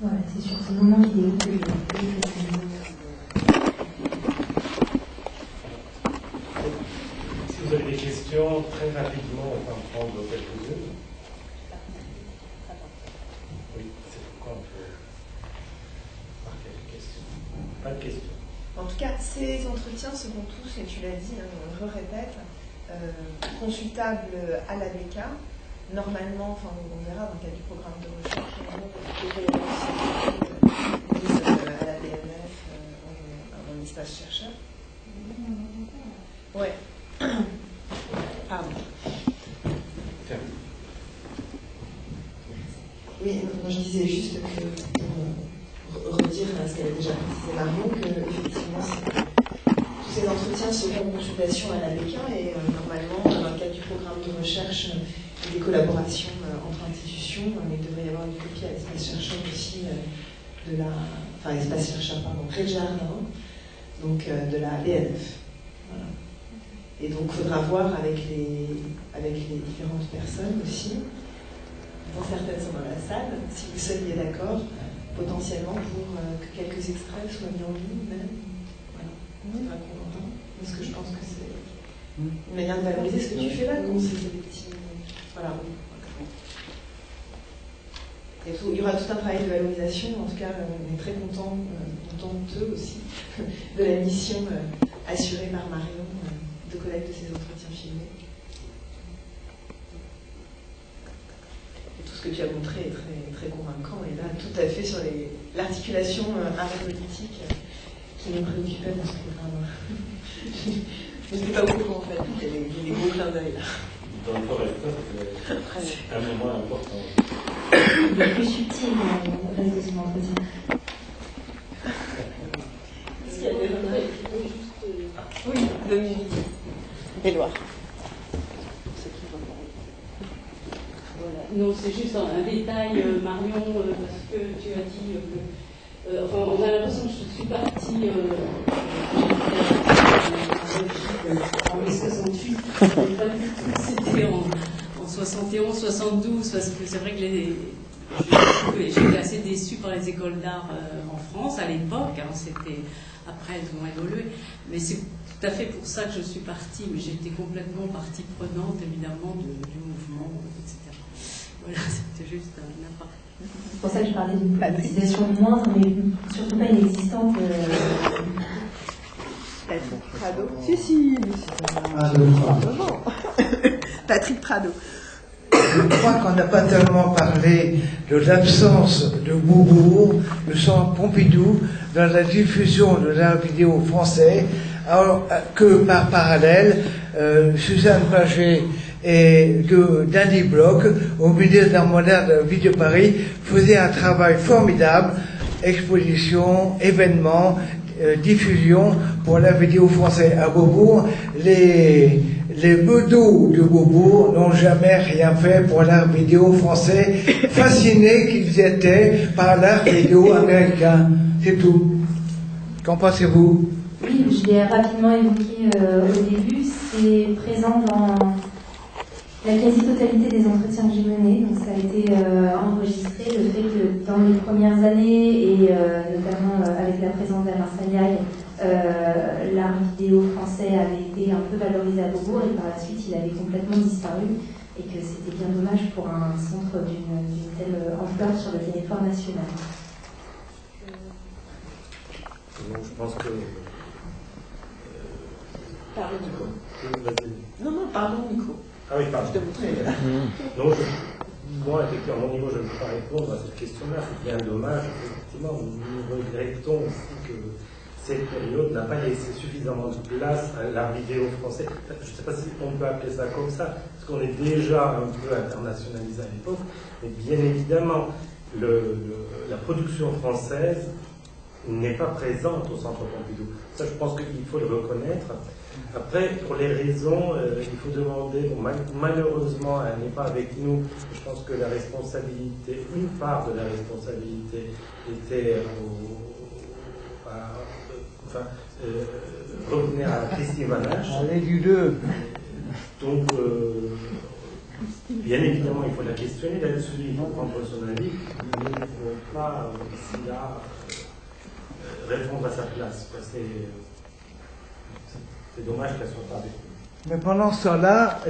Voilà, c'est sur ce moment vidéo que Si vous avez des questions, très rapidement, on va en prendre quelques-unes. Oui, c'est pourquoi on peut marquer des questions. Pas de questions. En tout cas, ces entretiens seront tous, et tu l'as dit, je le répète, consultables à l'ABK. Normalement, on verra dans le cadre du programme de recherche, à la BNF, en espace chercheur. Ouais. Pardon. Moi, je disais juste que, pour redire ce qu'elle a déjà précisé Marion, que effectivement, tous ces entretiens seront en consultation à l'ABK et normalement, dans le cadre du programme de recherche et des collaborations entre institutions, il devrait y avoir une copie à l'espace chercheur aussi espace chercheur, pardon, Pré Jardin, donc de la BNF. Voilà. Et donc, il faudra voir avec les différentes personnes aussi, dont certaines sont dans la salle, si vous seriez d'accord, potentiellement pour que quelques extraits soient mis en ligne même. Voilà. Faudra qu'on entende. Parce que je pense que c'est une manière de valoriser ce que tu fais là, quand c'est des petits. Voilà. Et il y aura tout un travail de valorisation. En tout cas, on est très contents eux aussi, de la mission assurée par Marion de collecte de ces entretiens filmés. Tout ce que tu as montré est très, très convaincant, et là, tout à fait sur l'articulation art politique qui nous préoccupait dans ce programme. Je n'étais pas au courant, en fait, il y a des gros clins d'œil là. Dans le correcteur, c'est un moment important. Il est plus subtil dans le reste de son entretien. Est-ce qu'il y a des remarques? Oui, Dominique. Édouard. Non, c'est juste un détail, Marion, parce que tu as dit que. Enfin, on a l'impression que je suis partie en mai 68, mais pas du tout, c'était en 71, 72, parce que c'est vrai que j'étais assez déçue par les écoles d'art en France à l'époque, hein, c'était après elles ont évolué, mais c'est tout à fait pour ça que je suis partie, mais j'étais complètement partie prenante évidemment du mouvement, etc. Voilà, c'était juste un appart. C'est pour ça que je parlais d'une politisation moindre, mais surtout pas inexistante. Patrick Prado. Si. Patrick Prado. Je crois qu'on n'a pas tellement parlé de l'absence de Beaubourg, le Centre Pompidou, dans la diffusion de l'art vidéo français, alors que par parallèle, Suzanne Paget et d'Andy Bloch, au ministère d'Art moderne de la Ville de Paris, faisaient un travail formidable, exposition, événements, diffusion pour la vidéo française à Beaubourg. Les bedeaux de Beaubourg n'ont jamais rien fait pour l'art vidéo français, fascinés qu'ils étaient par l'art vidéo américain. C'est tout. Qu'en pensez-vous? Oui, je l'ai rapidement évoqué au début. C'est présent dans la quasi-totalité des entretiens que j'ai menés. Donc ça a été enregistré. Le fait que dans les premières années, et notamment avec la présence d'Alain Sagnac, l'art vidéo français avait été un peu valorisé à Beaubourg, et par la suite il avait complètement disparu, et que c'était bien dommage pour un centre d'une telle ampleur sur le territoire national. Donc, je pense que... Pardon, Nico. Non, pardon, Nico. Ah oui, pardon. Je te montrais. Non, moi, effectivement, à mon niveau, je ne peux pas répondre à cette question-là. C'est bien dommage. Effectivement, nous regrettons aussi que cette période n'a pas laissé suffisamment de place à l'art vidéo français. Je ne sais pas si on peut appeler ça comme ça, parce qu'on est déjà un peu internationalisé à l'époque, mais bien évidemment, la production française n'est pas présente au Centre Pompidou. Ça, je pense qu'il faut le reconnaître. Après, pour les raisons, il faut demander, bon, malheureusement, elle n'est pas avec nous. Je pense que la responsabilité, une part de la responsabilité était revenait à Christine Vanache. Allez du 2. Donc, bien évidemment, il faut la questionner là-dessus, il faut prendre son avis, mais il ne faut pas, ici, là, répondre à sa place. C'est dommage qu'elle soit pas avec nous. Mais pendant ce temps-là,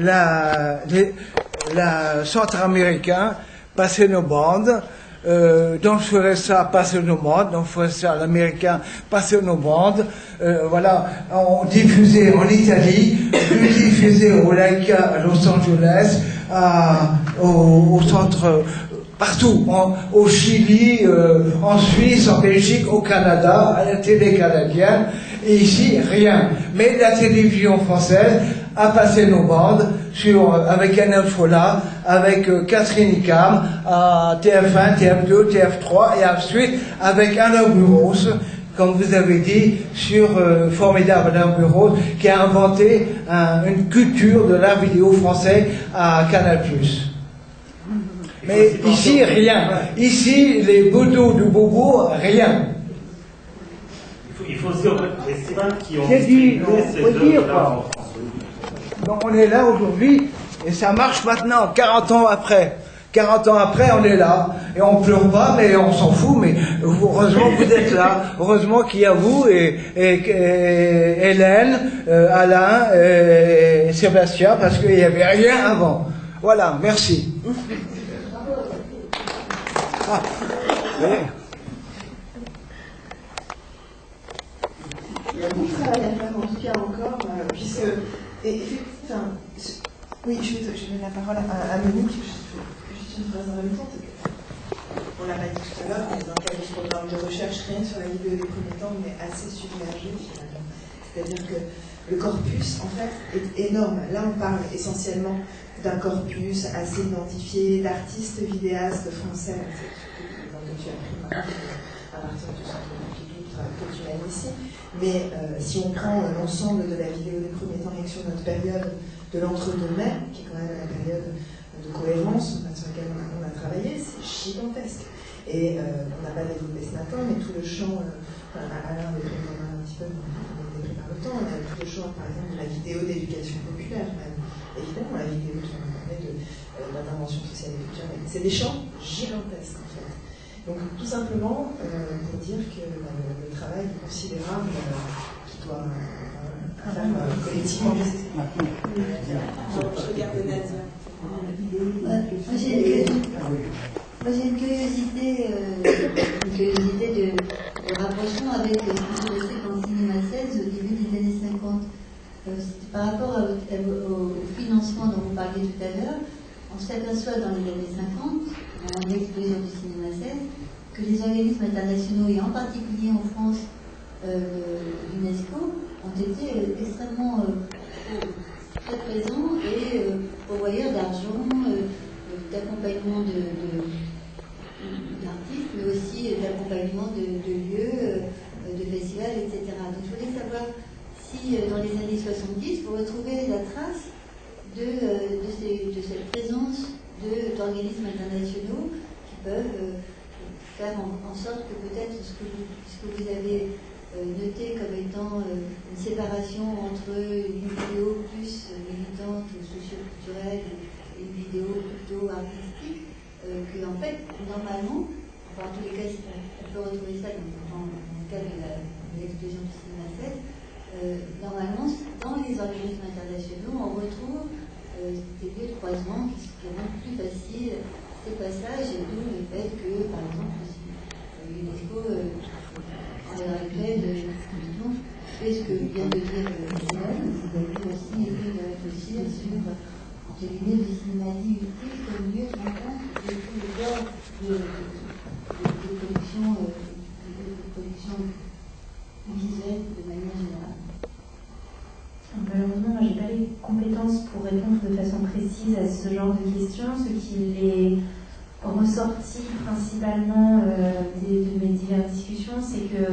la centre-américain passait nos bandes, dans le Foresta passait nos bandes, dans le Foresta l'américain passait nos bandes, voilà, on diffusait en Italie, on diffusait au Laika à Los Angeles, au centre, partout, au Chili, en Suisse, en Belgique, au Canada, à la télé canadienne, et ici, rien. Mais la télévision française à passer nos bandes avec Canal Fola, avec Catherine Icam, à TF1, TF2, TF3 et ensuite avec Alain Buros, comme vous avez dit, formidable Alain Buros, qui a inventé une culture de l'art vidéo français à Canal+. Mais ici, rien. Ici, les bodos du bobo, rien. Il faut aussi les festivals qui ont distribué ces œuvres-là en France. Donc on est là aujourd'hui, et ça marche maintenant, 40 ans après. 40 ans après, on est là, et on pleure pas, mais on s'en fout, mais heureusement que vous êtes là, heureusement qu'il y a vous, et Hélène, Alain, et Sébastien, parce qu'il n'y avait rien avant. Voilà, merci. Ah, mais... Il y a beaucoup de travail à faire en tout cas encore, puisque... oui, je vais donner la parole à Monique, juste une phrase en même temps. On l'a pas dit tout à l'heure, mais dans le cadre du programme de recherche, rien sur la vidéo des premiers temps, mais assez submergé finalement. C'est-à-dire que le corpus, en fait, est énorme. Là, on parle essentiellement d'un corpus assez identifié d'artistes vidéastes français, dont tu as pris à partir du centre Pompidou que tu mènes ici. Mais si on prend l'ensemble de la vidéo des premiers temps, et que sur notre période de l'entre-deux-mai, qui est quand même la période de cohérence sur laquelle on a travaillé, c'est gigantesque. Et on n'a pas développé ce matin, mais tout le champ, Alain avait pris un petit peu, on était pris par le temps, tout le champ, par exemple, de la vidéo d'éducation populaire, même. Évidemment, la vidéo qui nous permet d'intervention sociale et culturelle. C'est des champs gigantesques, en fait. Donc, tout simplement, pour dire que le travail est considérable qui doit faire collectivement. Je regarde Nadia. Moi j'ai une curiosité de rapprochement avec ce qui se passait dans le cinéma 16 au début des années 50. Par rapport au financement dont vous parliez tout à l'heure, on s'aperçoit dans les années 50, dans l'explosion du cinéma 16, que les organismes internationaux, et en particulier en France, l'UNESCO, ont été extrêmement très présents et pourvoyeurs d'argent, d'accompagnement d'artistes, mais aussi d'accompagnement de lieux, de festivals, etc. Donc je voulais savoir si dans les années 70, vous retrouvez la trace de cette présence d'organismes internationaux qui peuvent faire en sorte que peut-être ce que vous avez noté comme étant une séparation entre une vidéo plus militante ou socio-culturelle et une vidéo plutôt artistique, que en fait, normalement, enfin en tous les cas, on peut retrouver ça dans le cadre de l'explosion du cinéma 7, normalement, dans les organismes internationaux, on retrouve des lieux de croisement qui rendent plus facile ces passages, et d'où le fait que, par exemple, l'UNESCO fait ce que vient de dire Hélène, c'est-à-dire aussi essayer de réfléchir sur le cinéma dit utile comme lieu de rencontre de tous les ordres de production visuelle de manière générale. Malheureusement, moi, je n'ai pas les compétences pour répondre de façon précise à ce genre de questions. Ce qui est ressorti principalement de mes diverses discussions, c'est que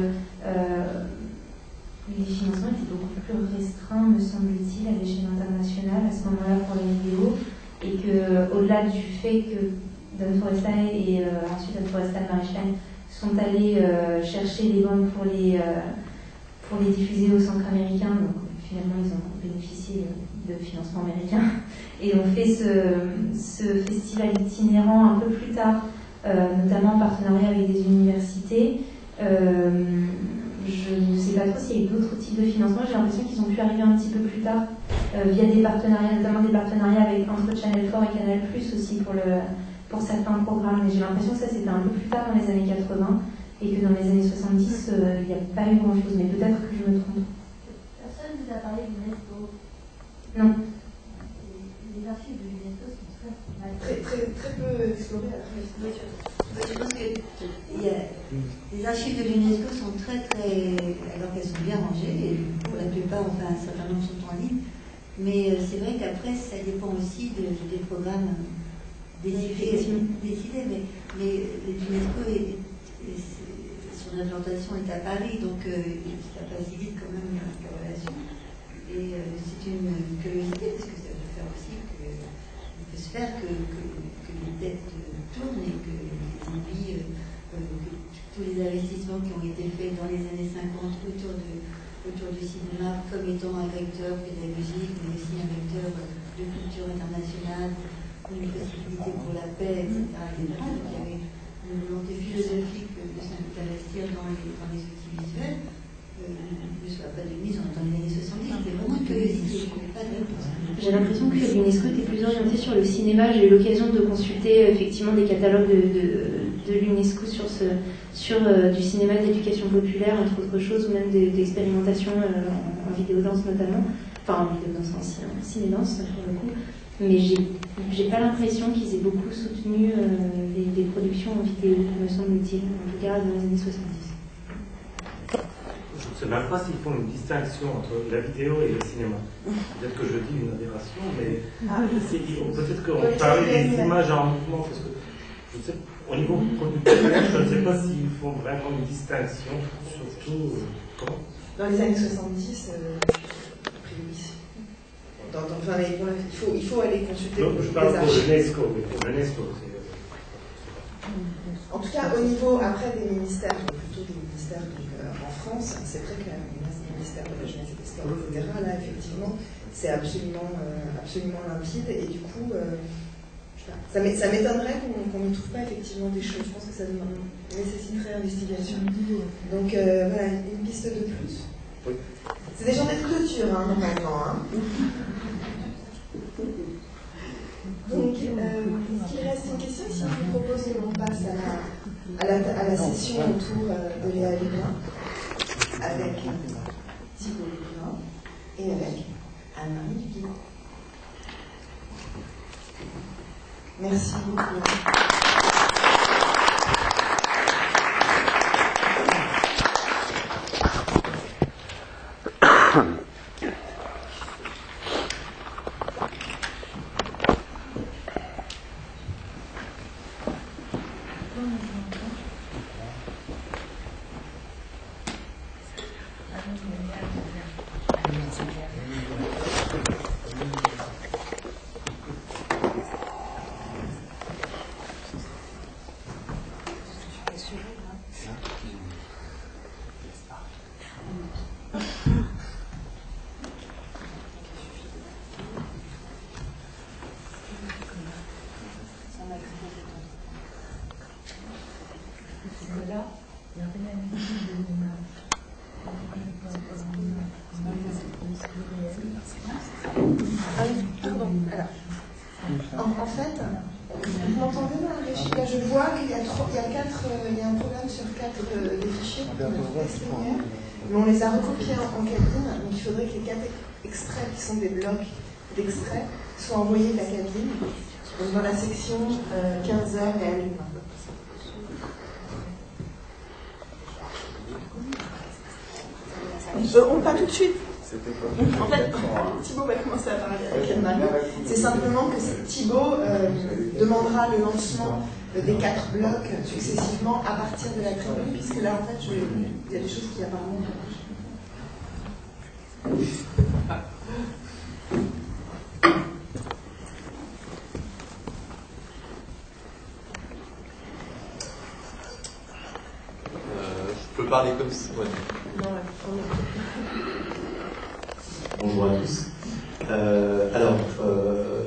les financements étaient beaucoup plus restreints, me semble-t-il, à l'échelle internationale à ce moment-là pour la vidéo, et qu'au-delà du fait que Don Foresta et ensuite Don Foresta et Marie-Stein sont allés chercher les bandes pour les diffuser au centre américain, donc finalement ils ont bénéficié de financement américain et ont fait ce festival itinérant un peu plus tard, notamment en partenariat avec des universités. Je ne sais pas trop s'il y a eu d'autres types de financement. J'ai l'impression qu'ils ont pu arriver un petit peu plus tard via des partenariats, notamment des partenariats entre Channel 4 et Canal+ aussi pour certains programmes. Mais j'ai l'impression que ça c'était un peu plus tard dans les années 80 et que dans les années 70 il n'y a pas eu grand-chose. Mais peut-être que je me trompe. Personne ne vous a parlé de l'UNESCO? Non. Les archives de l'UNESCO sont très peu explorées. Je pense que les archives de l'UNESCO sont très, alors qu'elles sont bien rangées, et pour la plupart, enfin un certain nombre sont en ligne, Mais c'est vrai qu'après, ça dépend aussi des programmes décidés. Mais l'UNESCO, son implantation est à Paris, donc ça facilite quand même la relation. Et c'est une curiosité, parce que ça veut faire aussi qu'il peut se faire que les têtes tournent et que les envies, que tous les investissements qui ont été faits dans les années 50 autour du cinéma comme étant un vecteur pédagogique, mais aussi un vecteur de culture internationale, une possibilité pour la paix, etc. Donc il y avait une volonté philosophique d'investir dans les outils visuels. Ne soit pas de mise dans les années 70, c'était vraiment que j'ai l'impression que l'UNESCO était plus orientée sur le cinéma. J'ai eu l'occasion de consulter effectivement des catalogues de l'UNESCO sur du cinéma d'éducation populaire, entre autres choses, ou même d'expérimentation en vidéodance notamment, enfin en vidéodance, en ciné-danse pour le coup. Mais j'ai pas l'impression qu'ils aient beaucoup soutenu les productions en vidéo, me semble-t-il, en tout cas dans les années 70. Je ne sais même pas s'ils font une distinction entre la vidéo et le cinéma. Peut-être que je dis une aberration, mais peut-être qu'on parlait des images en mouvement, parce que je sais, au niveau producteur, je ne sais pas s'ils font vraiment une distinction, surtout comment dans les années 70, il faut aller consulter. Donc, je parle pour l'UNESCO, En tout cas, au niveau après des ministères, plutôt des ministères en France, c'est vrai que le ministère de la jeunesse et des sports, etc., là, effectivement, c'est absolument limpide, et du coup, ça m'étonnerait qu'on ne trouve pas effectivement des choses. Je pense que ça nécessiterait investigation. Donc, voilà, une piste de plus. Oui. C'est des journées de clôture, normalement. Donc, est-ce qu'il reste une question? Si je vous propose que l'on passe à la session autour de Léa Lublin, avec Thibaut Lublin et avec Anne-Marie Duguay. Merci beaucoup. En fait, vous m'entendez dans le fichier? Là, je vois qu'il y a un programme sur 4 des fichiers qu'on a testés hier, mais on les a recopiés en cabine, donc il faudrait que les 4 extraits qui sont des blocs d'extraits soient envoyés de la cabine, donc dans la section 15h et à l'humain. Pas tout de suite. En fait, Thibaut va commencer à parler avec Anne-Marie. C'est simplement que Thibaut demandera le lancement des 4 blocs successivement à partir de la tribune, puisque là, en fait, il y a des choses qui apparemment... Je peux parler comme ça, ouais. Bonjour à tous.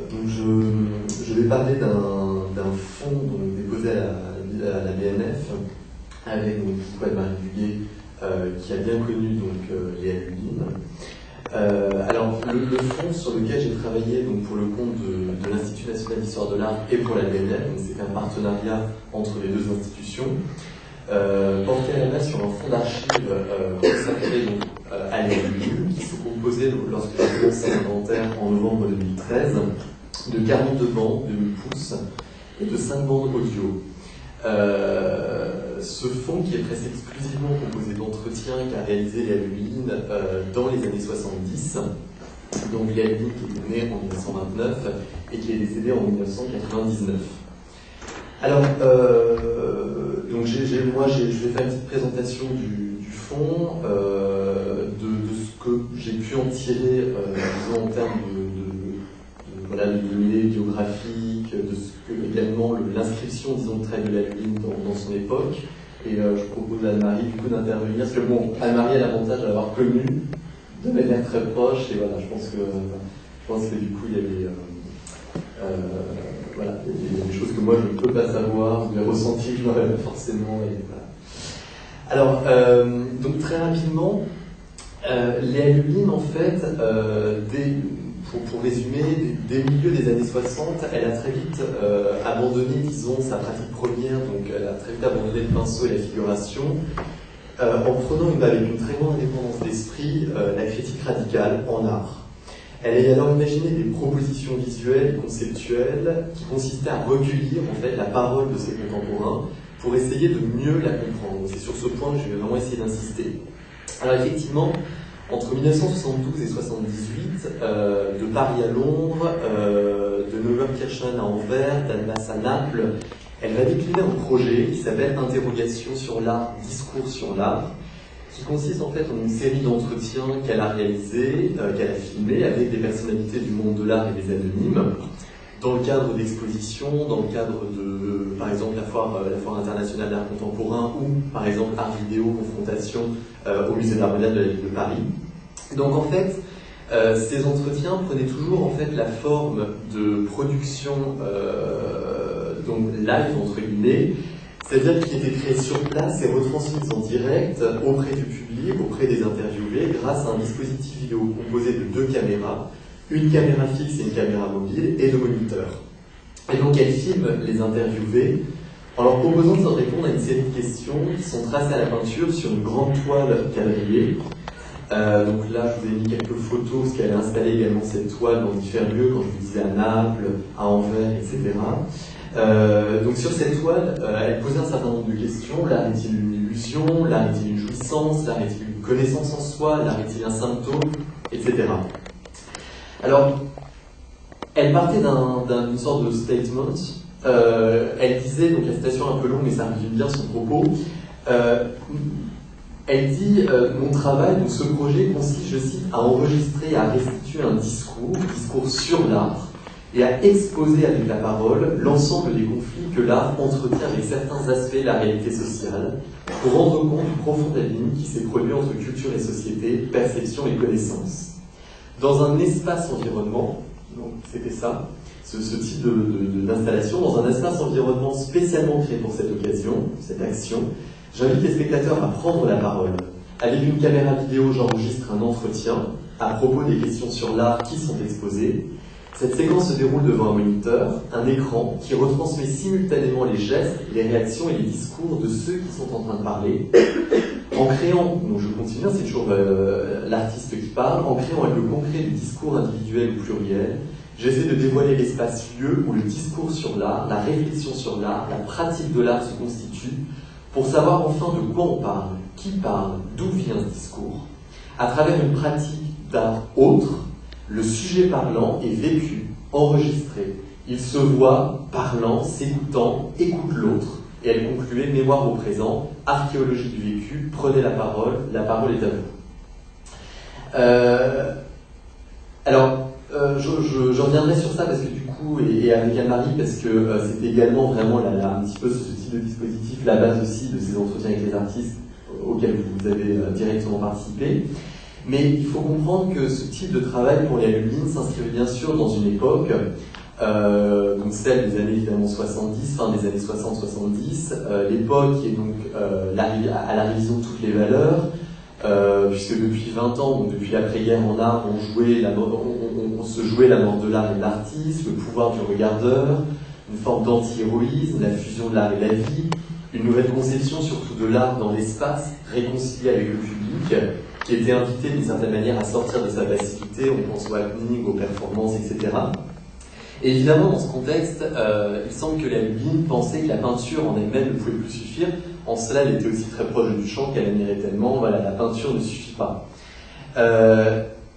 Donc je vais parler d'un fonds déposé à la BNF avec Anne-Marie Duguay qui a bien connu Léa Lublin. Le fonds sur lequel j'ai travaillé pour le compte de l'Institut national d'histoire de l'art et pour la BNF, c'est un partenariat entre les deux institutions. Porté à la base sur un fonds d'archives consacré à Léa Lublin, qui se composait lorsque j'ai lancé l'inventaire en novembre 2013 de 42 bandes de 1000 pouces et de 5 bandes audio. Ce fonds, qui est presque exclusivement composé d'entretiens qu'a réalisé Léa Lublin dans les années 70, Donc Léa Lubin qui est née en 1929 et qui est décédée en 1999. Alors, donc je vais faire une petite présentation du fond, de ce que j'ai pu en tirer, disons, en termes de données biographiques, de ce que également l'inscription, disons, de travail de Léa Lubin dans son époque. Et je propose à Anne-Marie du coup d'intervenir, parce que bon, Anne-Marie a l'avantage d'avoir connu de manière très proche, et voilà, je pense que du coup il y a des choses que moi je ne peux pas savoir, des ressentis que je n'aurais pas forcément, et voilà. Alors, donc très rapidement, Léa Lubin, en fait, pour résumer, dès le milieu des années 60, elle a très vite abandonné, disons, sa pratique première, donc elle a très vite abandonné le pinceau et la figuration, en prenant avec une très grande indépendance d'esprit la critique radicale en art. Elle a alors imaginé des propositions visuelles et conceptuelles qui consistaient à recueillir en fait la parole de ses contemporains pour essayer de mieux la comprendre. C'est sur ce point que je vais vraiment essayer d'insister. Alors effectivement, entre 1972 et 1978, de Paris à Londres, de Neuwerkirchen à Anvers, d'Annemasse à Naples, elle va décliner un projet qui s'appelle Interrogation sur l'art, discours sur l'art, qui consiste en fait en une série d'entretiens qu'elle a réalisés, qu'elle a filmés avec des personnalités du monde de l'art et des anonymes, dans le cadre d'expositions, dans le cadre de, par exemple, la foire internationale d'art contemporain ou, par exemple, art vidéo, confrontation au musée d'art moderne de la ville de Paris. Donc, en fait, ces entretiens prenaient toujours, en fait, la forme de production, donc live, entre guillemets, c'est-à-dire qu'ils étaient créés sur place et retransmis en direct auprès du public, auprès des interviewés, grâce à un dispositif vidéo composé de 2 caméras, une caméra fixe et une caméra mobile, et 2 moniteurs. Et donc elle filme les interviewés en leur proposant de répondre à une série de questions qui sont tracées à la peinture sur une grande toile quadrillée. Donc là, je vous ai mis quelques photos, parce qu'elle a installé également cette toile dans différents lieux, quand je vous disais à Naples, à Anvers, etc. Donc sur cette toile, elle posait un certain nombre de questions. L'art est-il une illusion? L'art est-il une jouissance? L'art est-il une connaissance en soi? L'art est-il un symptôme? Etc. Alors, elle partait d'une sorte de statement. Elle disait, donc la citation est un peu longue, mais ça résume bien son propos. Elle dit mon travail, donc ce projet consiste, je cite, à enregistrer et à restituer un discours sur l'art, et à exposer avec la parole l'ensemble des conflits que l'art entretient avec certains aspects de la réalité sociale, pour rendre compte du profond abîme qui s'est produit entre culture et société, perception et connaissance. Dans un espace environnement, donc c'était ça, ce type d'installation, dans un espace environnement spécialement créé pour cette occasion, cette action, j'invite les spectateurs à prendre la parole. Avec une caméra vidéo, j'enregistre un entretien à propos des questions sur l'art qui sont exposées. Cette séquence se déroule devant un moniteur, un écran qui retransmet simultanément les gestes, les réactions et les discours de ceux qui sont en train de parler. En créant, donc je continue, c'est toujours l'artiste qui parle, en créant avec le concret du discours individuel ou pluriel, j'essaie de dévoiler l'espace-lieu où le discours sur l'art, la réflexion sur l'art, la pratique de l'art se constitue, pour savoir enfin de quoi on parle, qui parle, d'où vient ce discours. À travers une pratique d'art autre, le sujet parlant est vécu, enregistré. Il se voit, parlant, s'écoutant, écoute l'autre. Et elle concluait, mémoire au présent, archéologie du vécu, prenez la parole est à vous. Alors, je reviendrai sur ça parce que du coup, et avec Anne-Marie, parce que c'était également vraiment un petit peu ce type de dispositif, la base aussi de ces entretiens avec les artistes auxquels vous avez directement participé. Mais il faut comprendre que ce type de travail pour Léa Lubin s'inscrivait bien sûr dans une époque, donc celle des années évidemment 70, fin des années 60-70, l'époque qui est donc à la révision de toutes les valeurs, puisque depuis 20 ans, donc depuis l'après-guerre en art, on se jouait la mort de l'art et de l'artiste, le pouvoir du regardeur, une forme d'anti-héroïsme, la fusion de l'art et de la vie, une nouvelle conception surtout de l'art dans l'espace, réconcilié avec le public, qui était invité d'une certaine manière à sortir de sa passivité, on pense au happening, aux performances, etc. Et évidemment, dans ce contexte, il semble que Léa Lubin pensait que la peinture en elle-même ne pouvait plus suffire. En cela, elle était aussi très proche du chant qu'elle admirait tellement. Voilà, la peinture ne suffit pas.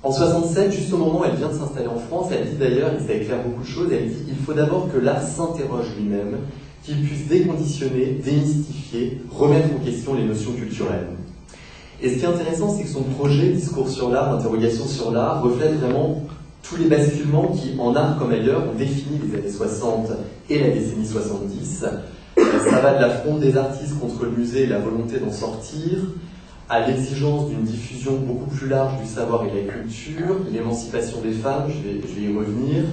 En 67, juste au moment où elle vient de s'installer en France, elle dit d'ailleurs, et ça éclaire beaucoup de choses, elle dit « Il faut d'abord que l'art s'interroge lui-même, qu'il puisse déconditionner, démystifier, remettre en question les notions culturelles. » Et ce qui est intéressant, c'est que son projet, Discours sur l'art, Interrogation sur l'art, reflète vraiment tous les basculements qui, en art comme ailleurs, ont défini les années 60 et la décennie 70. Ça va de la fronde des artistes contre le musée et la volonté d'en sortir, à l'exigence d'une diffusion beaucoup plus large du savoir et de la culture, l'émancipation des femmes, je vais y revenir,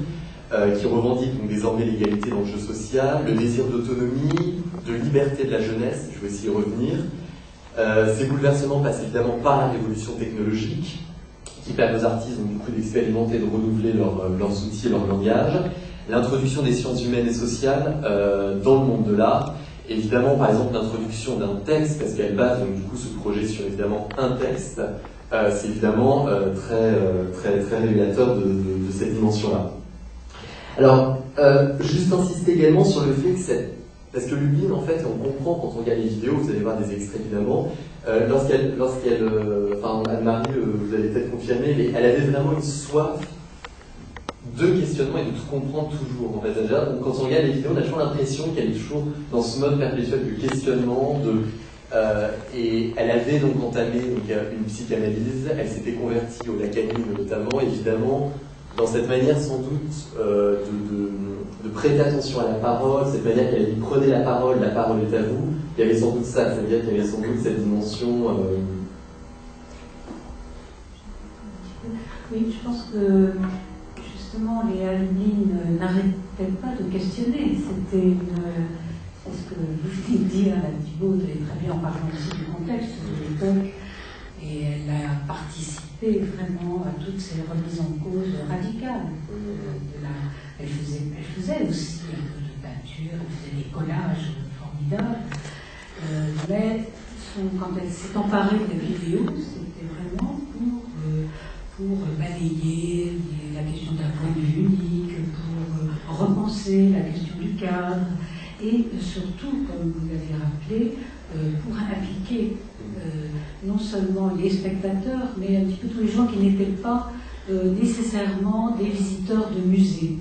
qui revendique donc désormais l'égalité dans le jeu social, le désir d'autonomie, de liberté de la jeunesse, je vais aussi y revenir. Ces bouleversements passent évidemment par la révolution technologique, qui permet aux artistes donc, du coup d'expérimenter, de renouveler leurs outils et leur langage, l'introduction des sciences humaines et sociales dans le monde de l'art, évidemment par exemple l'introduction d'un texte, parce qu'elle base donc, du coup ce projet sur évidemment un texte, c'est évidemment très révélateur de cette dimension-là. Alors, juste insister également sur le fait que parce que Lublin, en fait, on comprend quand on regarde les vidéos, vous allez voir des extraits évidemment, Anne-Marie, vous allez peut-être confirmer, mais elle avait vraiment une soif de questionnement et de tout comprendre toujours. En fait, donc, quand on regarde les vidéos, on a toujours l'impression qu'elle est toujours dans ce mode perpétuel de questionnement, et elle avait donc entamé une psychanalyse, elle s'était convertie au lacanisme notamment, évidemment, dans cette manière sans doute de prêter attention à la parole, cette manière qu'elle a dit prenez la parole est à vous, il y avait sans doute ça, c'est-à-dire qu'il y avait sans doute cette dimension... Oui, je pense que justement Léa Lublin n'arrêtait pas de questionner, c'est ce que vous venez de dire, la Thibault est très bien en parlant aussi du contexte de l'époque. Et elle a participé vraiment à toutes ces remises en cause radicales. Elle faisait aussi un peu de peinture, elle faisait des collages formidables. Mais quand elle s'est emparée des vidéos, c'était vraiment pour balayer la question d'un point de vue unique, pour repenser la question du cadre, et surtout, comme vous l'avez rappelé, pour impliquer non seulement les spectateurs, mais un petit peu tous les gens qui n'étaient pas nécessairement des visiteurs de musées.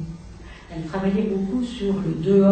Elle travaillait beaucoup sur le dehors.